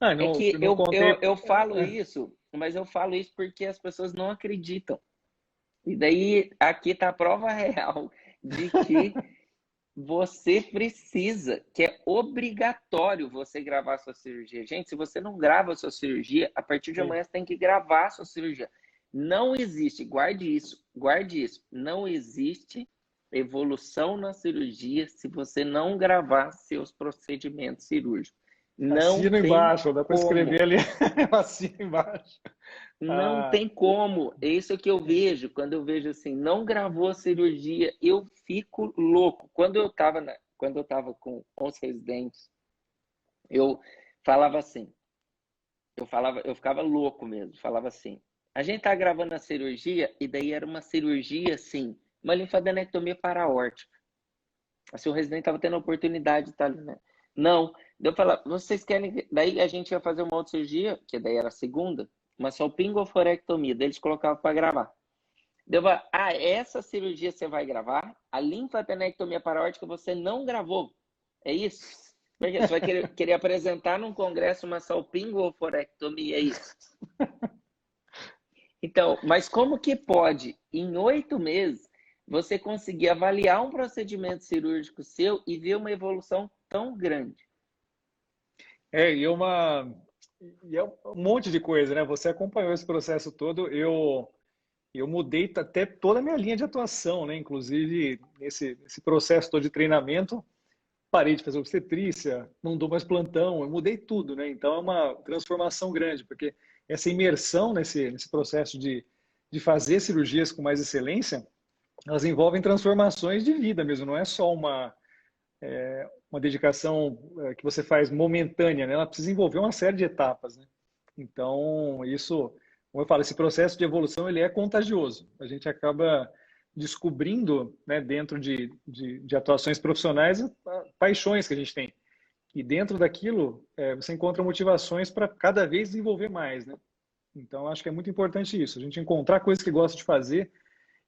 Ah, É que não eu, contei. eu, eu falo isso, mas eu falo isso porque as pessoas não acreditam. E daí aqui está a prova real de que você precisa, que é obrigatório você gravar a sua cirurgia. Gente, se você não grava a sua cirurgia, a partir de Sim. amanhã você tem que gravar a sua cirurgia. Não existe, guarde isso, não existe evolução na cirurgia se você não gravar seus procedimentos cirúrgicos. Não Assino tem embaixo, dá para escrever como. ali. Eu assino embaixo. Não Ah, tem como. É isso que eu vejo. Quando eu vejo assim, não gravou a cirurgia, eu fico louco. Quando eu tava com os residentes, eu falava assim, eu ficava louco mesmo, falava assim, a gente tá gravando a cirurgia, e daí era uma cirurgia assim, uma linfadenectomia para-aórtica. Assim, o residente estava tendo a oportunidade de estar ali, né? Não. Daí eu falava, vocês querem. Daí a gente ia fazer uma outra cirurgia, que daí era a segunda, uma salpingoforectomia. Daí eles colocavam para gravar. Daí eu falava, essa cirurgia você vai gravar? A linfadenectomia parótica você não gravou. É isso? Porque você vai querer apresentar num congresso uma salpingoforectomia, é isso? Então, mas como que pode, em 8 meses, você conseguir avaliar um procedimento cirúrgico seu e ver uma evolução tão grande? E é um monte de coisa, né? Você acompanhou esse processo todo. Eu mudei até toda a minha linha de atuação, né? Inclusive, nesse processo todo de treinamento, parei de fazer obstetrícia, não dou mais plantão, eu mudei tudo, né? Então é uma transformação grande, porque essa imersão nesse processo de fazer cirurgias com mais excelência, elas envolvem transformações de vida mesmo, não é só uma dedicação que você faz momentânea, né? Ela precisa envolver uma série de etapas, né? Então, isso, como eu falo, esse processo de evolução, ele é contagioso. A gente acaba descobrindo, né, dentro de atuações profissionais, paixões que a gente tem. E dentro daquilo, você encontra motivações para cada vez desenvolver mais, né? Então, acho que é muito importante isso, a gente encontrar coisas que gosta de fazer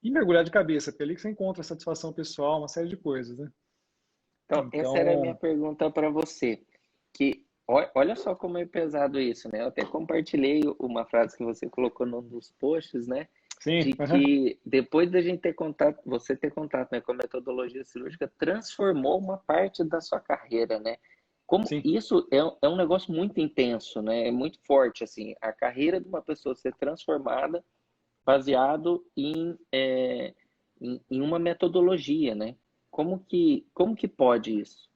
e mergulhar de cabeça, porque é ali que você encontra satisfação pessoal, uma série de coisas, né? Então, essa era a minha Então, pergunta para você. Que olha só como é pesado isso, né? Eu até compartilhei uma frase que você colocou num dos posts, né? De sim, que depois da gente ter contato, você ter contato, né, com a metodologia cirúrgica, transformou uma parte da sua carreira, né? Como sim. isso é um negócio muito intenso, né? É muito forte, assim, a carreira de uma pessoa ser transformada baseado em uma metodologia, né? Como que pode isso?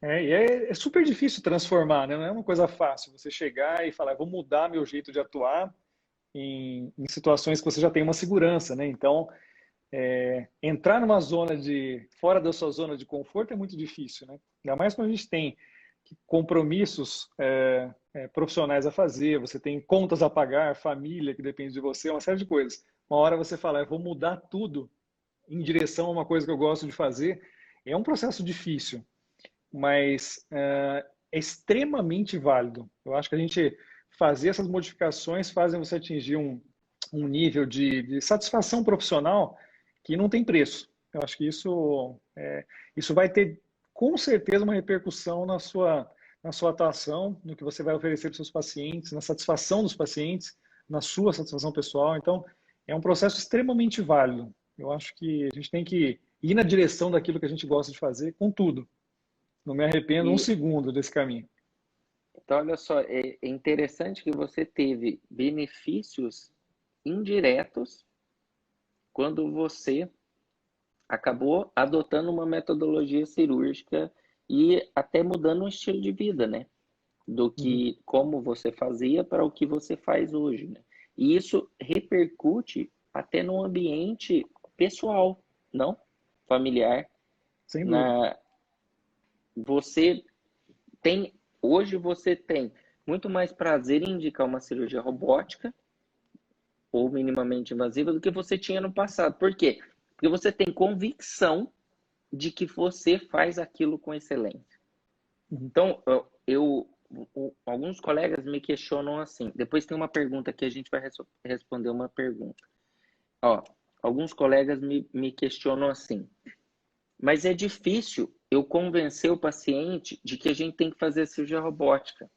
É super difícil transformar, né? Não é uma coisa fácil você chegar e falar, vou mudar meu jeito de atuar em situações que você já tem uma segurança, né? Então, entrar numa zona fora da sua zona de conforto é muito difícil, né? Ainda mais quando a gente tem compromissos profissionais a fazer, você tem contas a pagar, família que depende de você, uma série de coisas. Uma hora você fala, eu vou mudar tudo em direção a uma coisa que eu gosto de fazer, é um processo difícil, mas é extremamente válido. Eu acho que a gente fazer essas modificações fazem você atingir um nível de satisfação profissional que não tem preço. Eu acho que isso vai ter com certeza uma repercussão na sua atuação, no que você vai oferecer para os seus pacientes, na satisfação dos pacientes, na sua satisfação pessoal. Então, é um processo extremamente válido. Eu acho que a gente tem que ir na direção daquilo que a gente gosta de fazer, com tudo. Não me arrependo um E segundo desse caminho. então, olha só, é interessante que você teve benefícios indiretos quando você acabou adotando uma metodologia cirúrgica e até mudando o estilo de vida, né? Do Uhum. que como você fazia para o que você faz hoje, né? E isso repercute até no ambiente pessoal, não familiar. Sem dúvida. Na você tem hoje você tem muito mais prazer em indicar uma cirurgia robótica ou minimamente invasiva do que você tinha no passado. Por quê? Porque você tem convicção de que você faz aquilo com excelência. Uhum. Então, alguns colegas me questionam assim. Depois tem uma pergunta que a gente vai responder uma pergunta. Ó, alguns colegas me questionam assim. Mas é difícil eu convencer o paciente de que a gente tem que fazer cirurgia robótica.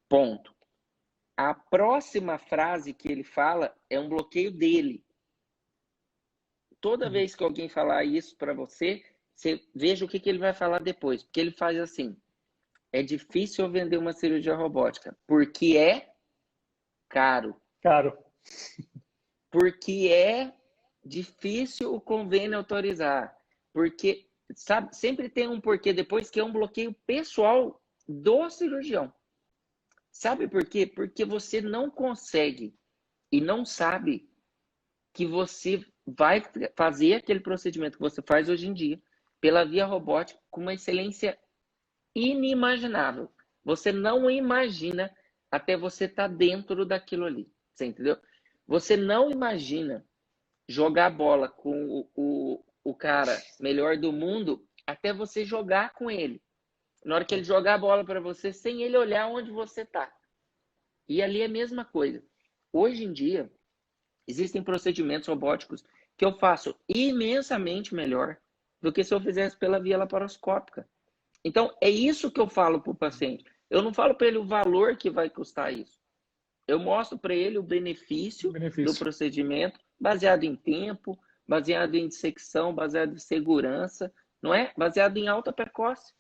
Ponto. A próxima frase que ele fala é um bloqueio dele. Toda Uhum. vez que alguém falar isso para você, você veja o que ele vai falar depois. Porque ele faz assim: é difícil eu vender uma cirurgia robótica, porque é caro. Caro. Porque é difícil o convênio autorizar. Porque, sabe, sempre tem um porquê depois que é um bloqueio pessoal do cirurgião. Sabe por quê? Porque você não consegue e não sabe que você vai fazer aquele procedimento que você faz hoje em dia pela via robótica com uma excelência inimaginável. Você não imagina até você estar dentro daquilo ali. Você entendeu? Você não imagina jogar bola com o cara melhor do mundo até você jogar com ele. Na hora que ele jogar a bola para você, sem ele olhar onde você está. E ali é a mesma coisa. Hoje em dia, existem procedimentos robóticos que eu faço imensamente melhor do que se eu fizesse pela via laparoscópica. Então, é isso que eu falo para o paciente. Eu não falo para ele o valor que vai custar isso. Eu mostro para ele o benefício do procedimento, baseado em tempo, baseado em dissecção, baseado em segurança, não é? Baseado em alta percocência.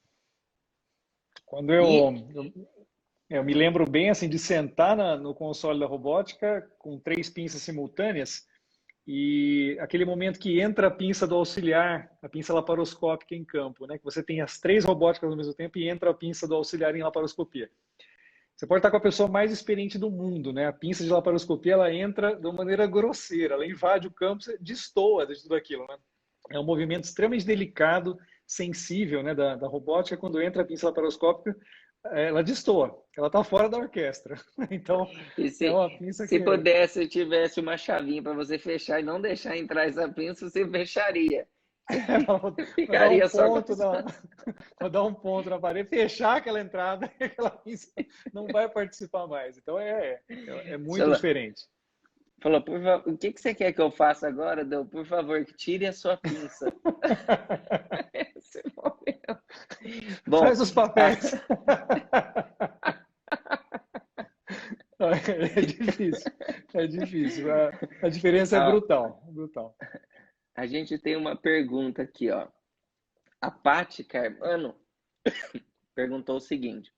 Quando eu me lembro bem assim de sentar no console da robótica com 3 pinças simultâneas e aquele momento que entra a pinça do auxiliar, a pinça laparoscópica em campo, né? Que você tem as 3 robóticas ao mesmo tempo e entra a pinça do auxiliar em laparoscopia. Você pode estar com a pessoa mais experiente do mundo, né? A pinça de laparoscopia, ela entra de uma maneira grosseira, ela invade o campo, você destoa de tudo aquilo, né? É um movimento extremamente delicado, sensível, né, da robótica. Quando entra a pinça laparoscópica, ela destoa, ela está fora da orquestra. Então, é uma pinça se pudesse, tivesse uma chavinha para você fechar e não deixar entrar essa pinça, você fecharia. Ficaria vou dar um ponto na parede, fechar aquela entrada, aquela pinça não vai participar mais. Então é muito diferente. Falou, por favor, o que você quer que eu faça agora, Deu? Por favor, que tire a sua pinça. Esse momento. Bom, faz os papéis. É difícil, é difícil. A diferença é brutal, brutal. A gente tem uma pergunta aqui, ó. A Paty Carmano perguntou o seguinte: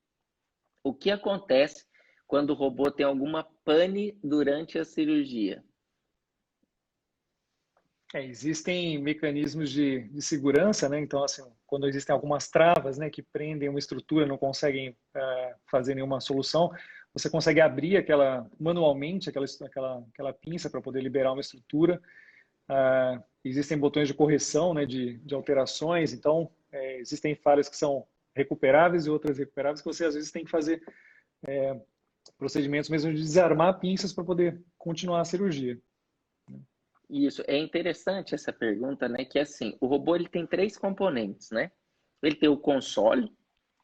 o que acontece quando o robô tem alguma pane durante a cirurgia? Existem mecanismos de segurança, né? Então, assim, quando existem algumas travas, né, que prendem uma estrutura, não conseguem fazer nenhuma solução, você consegue abrir manualmente aquela pinça para poder liberar uma estrutura. Existem botões de correção, né, de alterações. Então, existem falhas que são recuperáveis e outras recuperáveis que você às vezes tem que fazer procedimentos mesmo de desarmar pinças para poder continuar a cirurgia. Isso, é interessante essa pergunta, né? Que assim, o robô ele tem 3 componentes, né? Ele tem o console,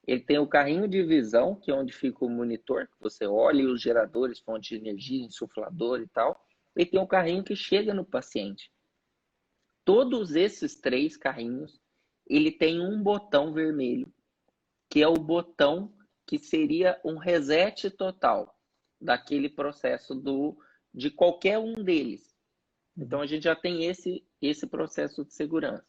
ele tem o carrinho de visão, que é onde fica o monitor, que você olha, e os geradores, fonte de energia, insuflador e tal. Ele tem o carrinho que chega no paciente. Todos esses 3 carrinhos, ele tem um botão vermelho, que é o botão que seria um reset total daquele processo de qualquer um deles. Então, a gente já tem esse processo de segurança.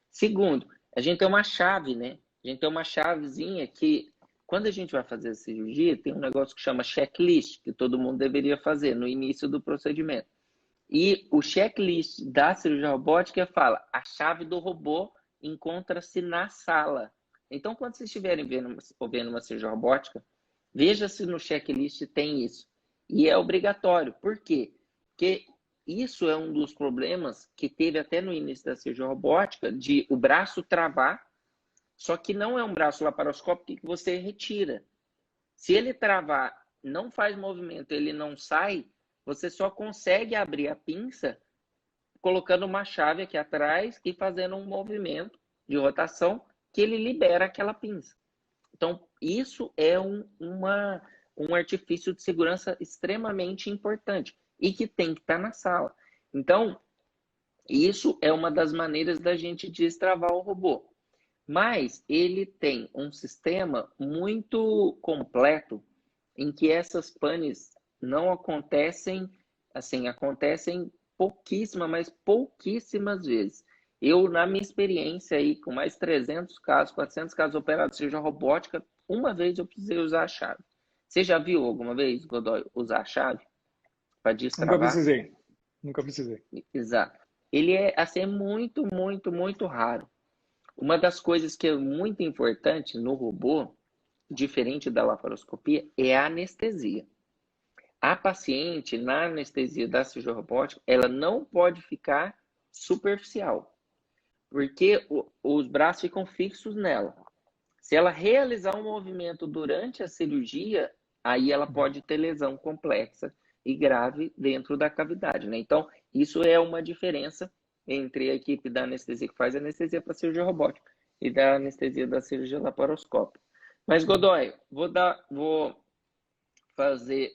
Segundo, a gente tem uma chave, né? A gente tem uma chavezinha que, quando a gente vai fazer a cirurgia, tem um negócio que chama checklist, que todo mundo deveria fazer no início do procedimento. E o checklist da cirurgia robótica fala: a chave do robô encontra-se na sala. Então, quando vocês estiverem vendo uma cirurgia robótica, veja se no checklist tem isso. E é obrigatório. Por quê? Porque isso é um dos problemas que teve até no início da cirurgia robótica, de o braço travar, só que não é um braço laparoscópico que você retira. Se ele travar, não faz movimento, ele não sai, você só consegue abrir a pinça colocando uma chave aqui atrás e fazendo um movimento de rotação que ele libera aquela pinça. Então, isso é um artifício de segurança extremamente importante e que tem que estar na sala. Então, isso é uma das maneiras da gente destravar o robô. Mas ele tem um sistema muito completo em que essas panes não acontecem, assim, acontecem mas pouquíssimas vezes. Eu, na minha experiência aí, com mais 300 casos, 400 casos operados, seja robótica, uma vez eu precisei usar a chave. Você já viu alguma vez, Godoy, usar a chave para destravar? Nunca precisei. Exato. Ele é, assim, muito, muito, muito raro. Uma das coisas que é muito importante no robô, diferente da laparoscopia, é a anestesia. A paciente, na anestesia da cirurgia robótica, ela não pode ficar superficial, porque os braços ficam fixos nela. Se ela realizar um movimento durante a cirurgia, aí ela pode ter lesão complexa e grave dentro da cavidade, né? Então, isso é uma diferença entre a equipe da anestesia que faz anestesia para cirurgia robótica e da anestesia da cirurgia laparoscópica. Mas, Godoy, vou fazer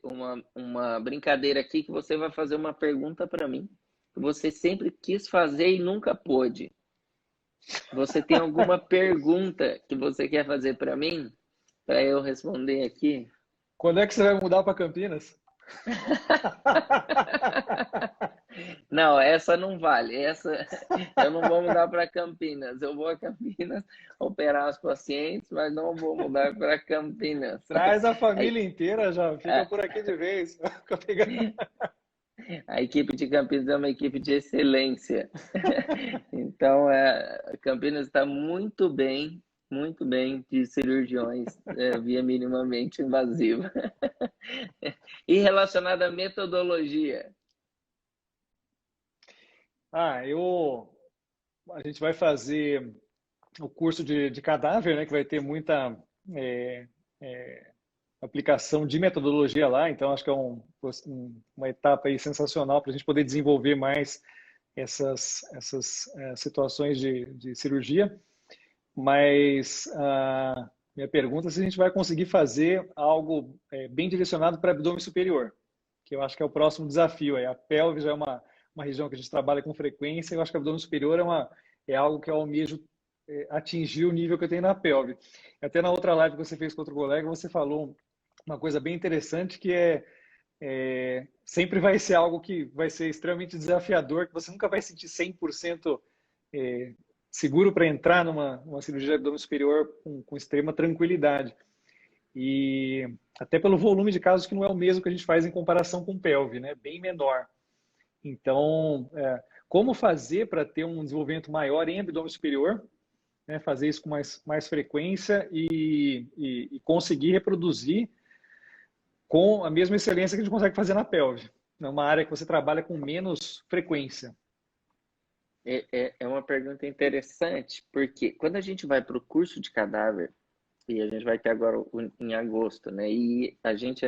uma brincadeira aqui que você vai fazer uma pergunta para mim que você sempre quis fazer e nunca pôde. Você tem alguma pergunta que você quer fazer para mim? Para eu responder aqui? Quando é que você vai mudar para Campinas? Não, essa não vale. Essa eu não vou mudar para Campinas. Eu vou a Campinas operar os pacientes, mas não vou mudar para Campinas. Traz a família inteira, já fica a, por aqui de vez. Fica pegando. a equipe de Campinas é uma equipe de excelência. Então, Campinas está muito bem de cirurgiões via minimamente invasiva. E relacionada à metodologia. A gente vai fazer o curso de cadáver, né, que vai ter muita aplicação de metodologia lá, então acho que é uma etapa aí sensacional para a gente poder desenvolver mais essas situações de cirurgia. Mas a minha pergunta é se a gente vai conseguir fazer algo bem direcionado para abdômen superior, que eu acho que é o próximo desafio. A pelve já é uma região que a gente trabalha com frequência, eu acho que o abdômen superior é algo que eu almejo atingir o nível que eu tenho na pelve. Até na outra live que você fez com outro colega, você falou uma coisa bem interessante que sempre vai ser algo que vai ser extremamente desafiador, que você nunca vai sentir 100% seguro para entrar numa cirurgia de abdômen superior com extrema tranquilidade. E até pelo volume de casos que não é o mesmo que a gente faz em comparação com pelve, né? Bem menor. Então, como fazer para ter um desenvolvimento maior em abdômen superior, né? Fazer isso com mais frequência e conseguir reproduzir com a mesma excelência que a gente consegue fazer na pelve, numa área que você trabalha com menos frequência. É uma pergunta interessante, porque quando a gente vai para o curso de cadáver, e a gente vai ter agora em agosto, né? E a gente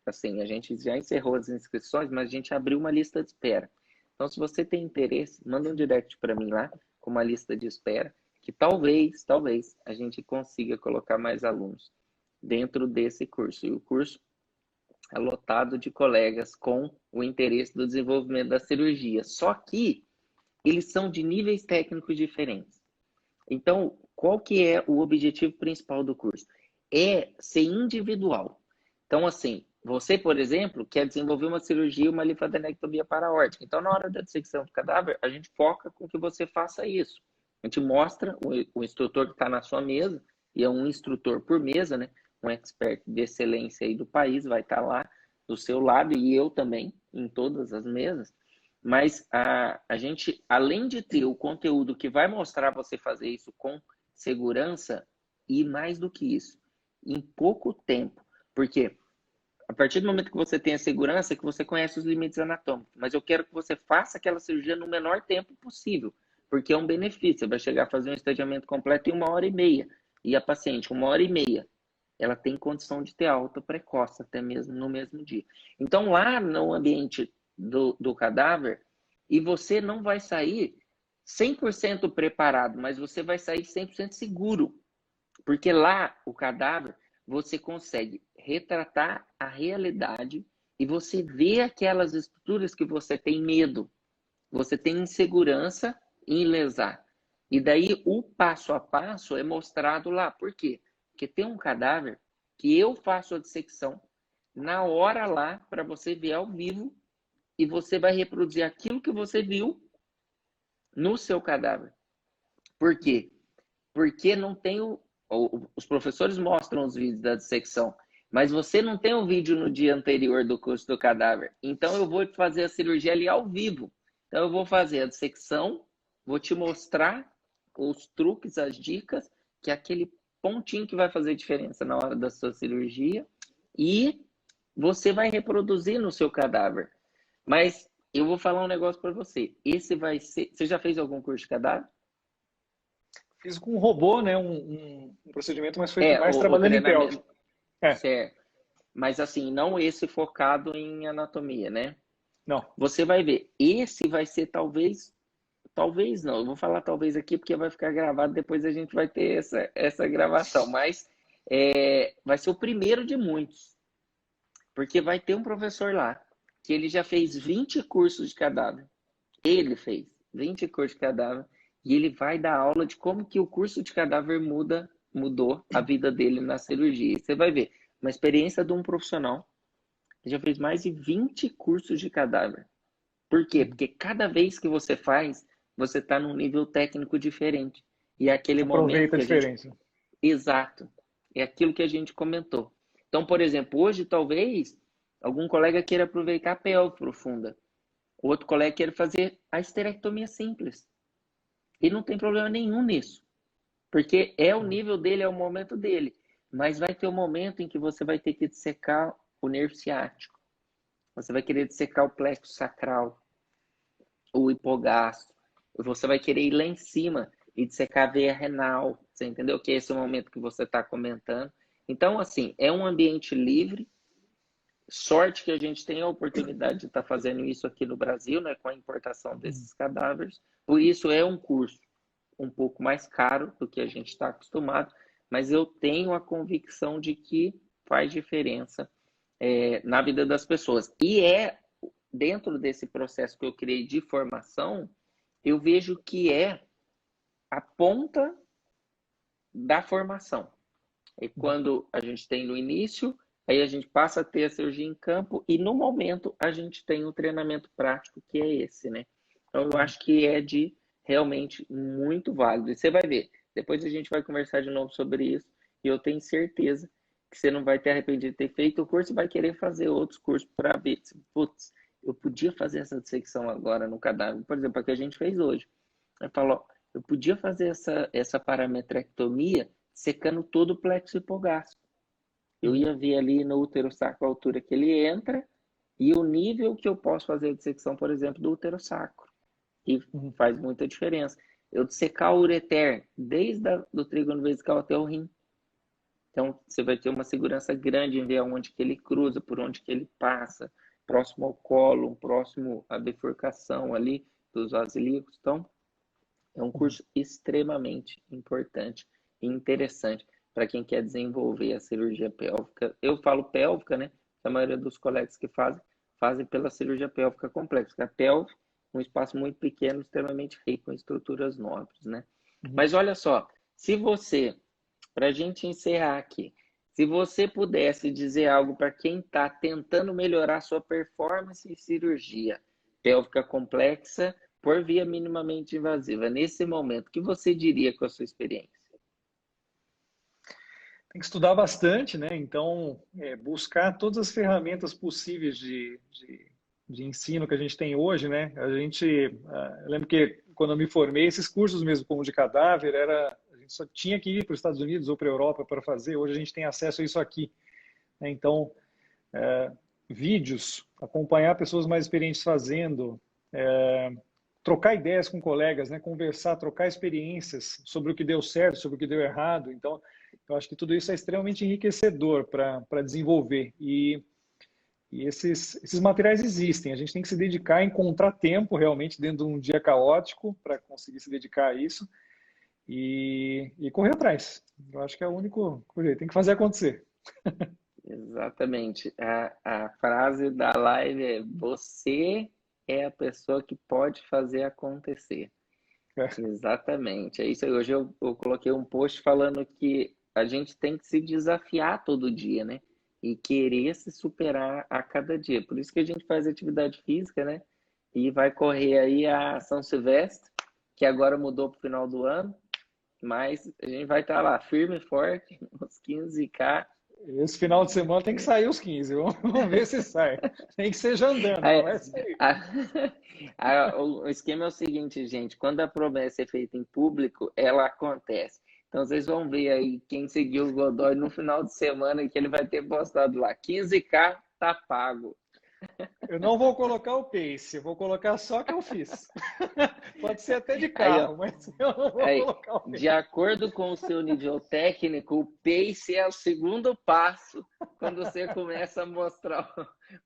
a gente já encerrou as inscrições, mas a gente abriu uma lista de espera. Então, se você tem interesse, manda um direct para mim lá, com uma lista de espera, que talvez a gente consiga colocar mais alunos dentro desse curso. E o curso é lotado de colegas com o interesse do desenvolvimento da cirurgia. Só que eles são de níveis técnicos diferentes. Então, qual que é o objetivo principal do curso? É ser individual. Então, assim, você, por exemplo, quer desenvolver uma cirurgia, uma linfadenectomia paraórtica. Então, na hora da dissecção do cadáver, a gente foca com que você faça isso. A gente mostra o instrutor que está na sua mesa, e é um instrutor por mesa, né? Um expert de excelência aí do país vai estar lá do seu lado, e eu também, em todas as mesas. Mas a gente, além de ter o conteúdo que vai mostrar você fazer isso com segurança, e mais do que isso, em pouco tempo. Porque a partir do momento que você tem a segurança, que você conhece os limites anatômicos, mas eu quero que você faça aquela cirurgia no menor tempo possível, porque é um benefício. Você vai chegar a fazer um estadiamento completo em 1h30. E a paciente, 1h30, ela tem condição de ter alta precoce, até mesmo no mesmo dia. Então, lá no ambiente do cadáver, e você não vai sair 100% preparado, mas você vai sair 100% seguro. Porque lá, o cadáver, você consegue retratar a realidade e você vê aquelas estruturas que você tem medo. Você tem insegurança em lesar. E daí, o passo a passo é mostrado lá. Por quê? Porque tem um cadáver que eu faço a dissecção na hora lá, para você ver ao vivo, e você vai reproduzir aquilo que você viu no seu cadáver. Por quê? Porque não tem os professores mostram os vídeos da dissecção, mas você não tem o vídeo no dia anterior do curso do cadáver. Então eu vou fazer a cirurgia ali ao vivo. Então eu vou fazer a dissecção, vou te mostrar os truques, as dicas, que é aquele pontinho que vai fazer diferença na hora da sua cirurgia, e você vai reproduzir no seu cadáver. Mas eu vou falar um negócio para você. Esse vai ser... Você já fez algum curso de cadáver? Fiz com um robô, né? Um procedimento, mas foi mais trabalhando em pelve. Certo. Mas assim, não esse focado em anatomia, né? Não. Você vai ver. Esse vai ser talvez talvez não, eu vou falar talvez aqui porque vai ficar gravado, depois a gente vai ter essa gravação, mas vai ser o primeiro de muitos, porque vai ter um professor lá, que ele já fez 20 cursos de cadáver, ele fez 20 cursos de cadáver, e ele vai dar aula de como que o curso de cadáver mudou a vida dele na cirurgia. Você vai ver, uma experiência de um profissional que já fez mais de 20 cursos de cadáver. Por quê? Porque cada vez que você faz, você está num nível técnico diferente. E é aquele momento Aproveita a que a gente... diferença. Exato. É aquilo que a gente comentou. Então, por exemplo, hoje talvez algum colega queira aproveitar a pelve profunda. Outro colega queira fazer a esterectomia simples. E não tem problema nenhum nisso. Porque é o nível dele, é o momento dele. Mas vai ter um momento em que você vai ter que dissecar o nervo ciático. Você vai querer dissecar o plexo sacral, o hipogastro. Você vai querer ir lá em cima e dissecar a veia renal. Você entendeu? Que esse é o momento que você está comentando. Então, assim, é um ambiente livre. Sorte que a gente tem a oportunidade de estar fazendo isso aqui no Brasil, né, com a importação desses cadáveres. Por isso é um curso um pouco mais caro do que a gente está acostumado, mas eu tenho a convicção de que faz diferença na vida das pessoas. E dentro desse processo que eu criei de formação, eu vejo que é a ponta da formação. É quando a gente tem no início, aí a gente passa a ter a cirurgia em campo e no momento a gente tem o treinamento prático, que é esse, né? Então eu acho que é de realmente muito válido. E você vai ver, depois a gente vai conversar de novo sobre isso e eu tenho certeza que você não vai ter arrependido de ter feito o curso e vai querer fazer outros cursos para ver, putz, eu podia fazer essa dissecção agora no cadáver, por exemplo, a que a gente fez hoje. Eu falo, eu podia fazer essa parametrectomia secando todo o plexo hipogástrico. Eu ia ver ali no útero sacro a altura que ele entra e o nível que eu posso fazer a dissecção, por exemplo, do útero sacro. E faz muita diferença. Eu dissecar o ureter desde do trígono vesical até o rim. Então, você vai ter uma segurança grande em ver aonde que ele cruza, por onde que ele passa, próximo ao colo, próximo à bifurcação ali dos vasos ilíacos. Então, é um curso extremamente importante e interessante para quem quer desenvolver a cirurgia pélvica. Eu falo pélvica, né? A maioria dos colegas que fazem pela cirurgia pélvica complexa. A pelve, um espaço muito pequeno, extremamente rico em estruturas nobres, né? Mas olha só, se você, para a gente encerrar aqui, se você pudesse dizer algo para quem está tentando melhorar sua performance em cirurgia pélvica complexa por via minimamente invasiva, nesse momento, o que você diria com a sua experiência? Tem que estudar bastante, né? Então, buscar todas as ferramentas possíveis de ensino que a gente tem hoje, né? Eu lembro que quando eu me formei, esses cursos mesmo, como de cadáver, a gente só tinha que ir para os Estados Unidos ou para a Europa para fazer. Hoje a gente tem acesso a isso aqui, né? Então, vídeos, acompanhar pessoas mais experientes fazendo, trocar ideias com colegas, né? Conversar, trocar experiências sobre o que deu certo, sobre o que deu errado. Então, eu acho que tudo isso é extremamente enriquecedor para desenvolver. E esses materiais existem. A gente tem que se dedicar a encontrar tempo realmente dentro de um dia caótico para conseguir se dedicar a isso e correr atrás. Eu acho que é o único jeito. Tem que fazer acontecer. Exatamente. A frase da live é: você é a pessoa que pode fazer acontecer. Exatamente. É isso aí. Hoje eu coloquei um post falando que a gente tem que se desafiar todo dia, né? E querer se superar a cada dia. Por isso que a gente faz atividade física, né? E vai correr aí a São Silvestre, que agora mudou para o final do ano, mas a gente vai estar lá firme e forte, uns 15K. Esse final de semana tem que sair os 15, vamos ver se sai. Nem que seja andando, Aí, vai sair. o esquema é o seguinte, gente, quando a promessa é feita em público, ela acontece. Então vocês vão ver aí quem seguiu o Godoy no final de semana que ele vai ter postado lá, 15K tá pago. Eu não vou colocar o pace, eu vou colocar só o que eu fiz. Pode ser até de Aí, ó, carro, mas eu não vou aí, colocar o de pace. acordo com o seu nível técnico, o pace é o segundo passo quando você começa a mostrar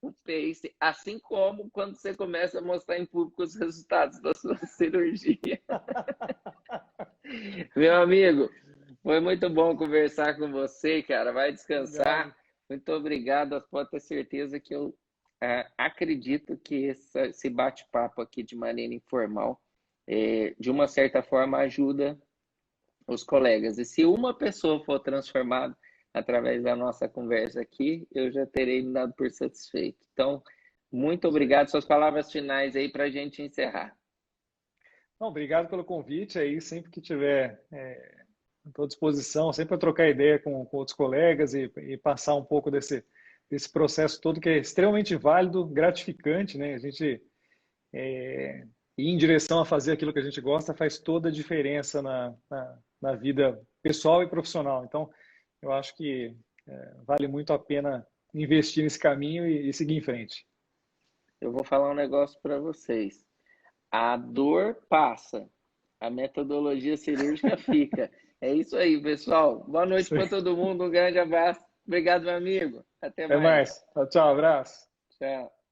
o pace, assim como quando você começa a mostrar em público os resultados da sua cirurgia. Meu amigo, foi muito bom conversar com você, cara. Vai descansar. Obrigado. Muito obrigado. Pode ter certeza que eu acredito que esse bate-papo aqui de maneira informal, de uma certa forma, ajuda os colegas. E se uma pessoa for transformada através da nossa conversa aqui, eu já terei me dado por satisfeito. Então, muito Isso aí. obrigado. Suas palavras finais aí para a gente encerrar. Não, obrigado pelo convite aí, sempre que tiver, estou à disposição, sempre para trocar ideia com outros colegas e passar um pouco desse processo todo que é extremamente válido, gratificante, né? A gente ir em direção a fazer aquilo que a gente gosta faz toda a diferença na vida pessoal e profissional. Então, eu acho que vale muito a pena investir nesse caminho e seguir em frente. Eu vou falar um negócio para vocês. A dor passa, a metodologia cirúrgica fica. É isso aí, pessoal. Boa noite Isso aí. para todo mundo. Um grande abraço. Obrigado, meu amigo. Até Até mais. mais. Tchau, tchau, abraço. Tchau.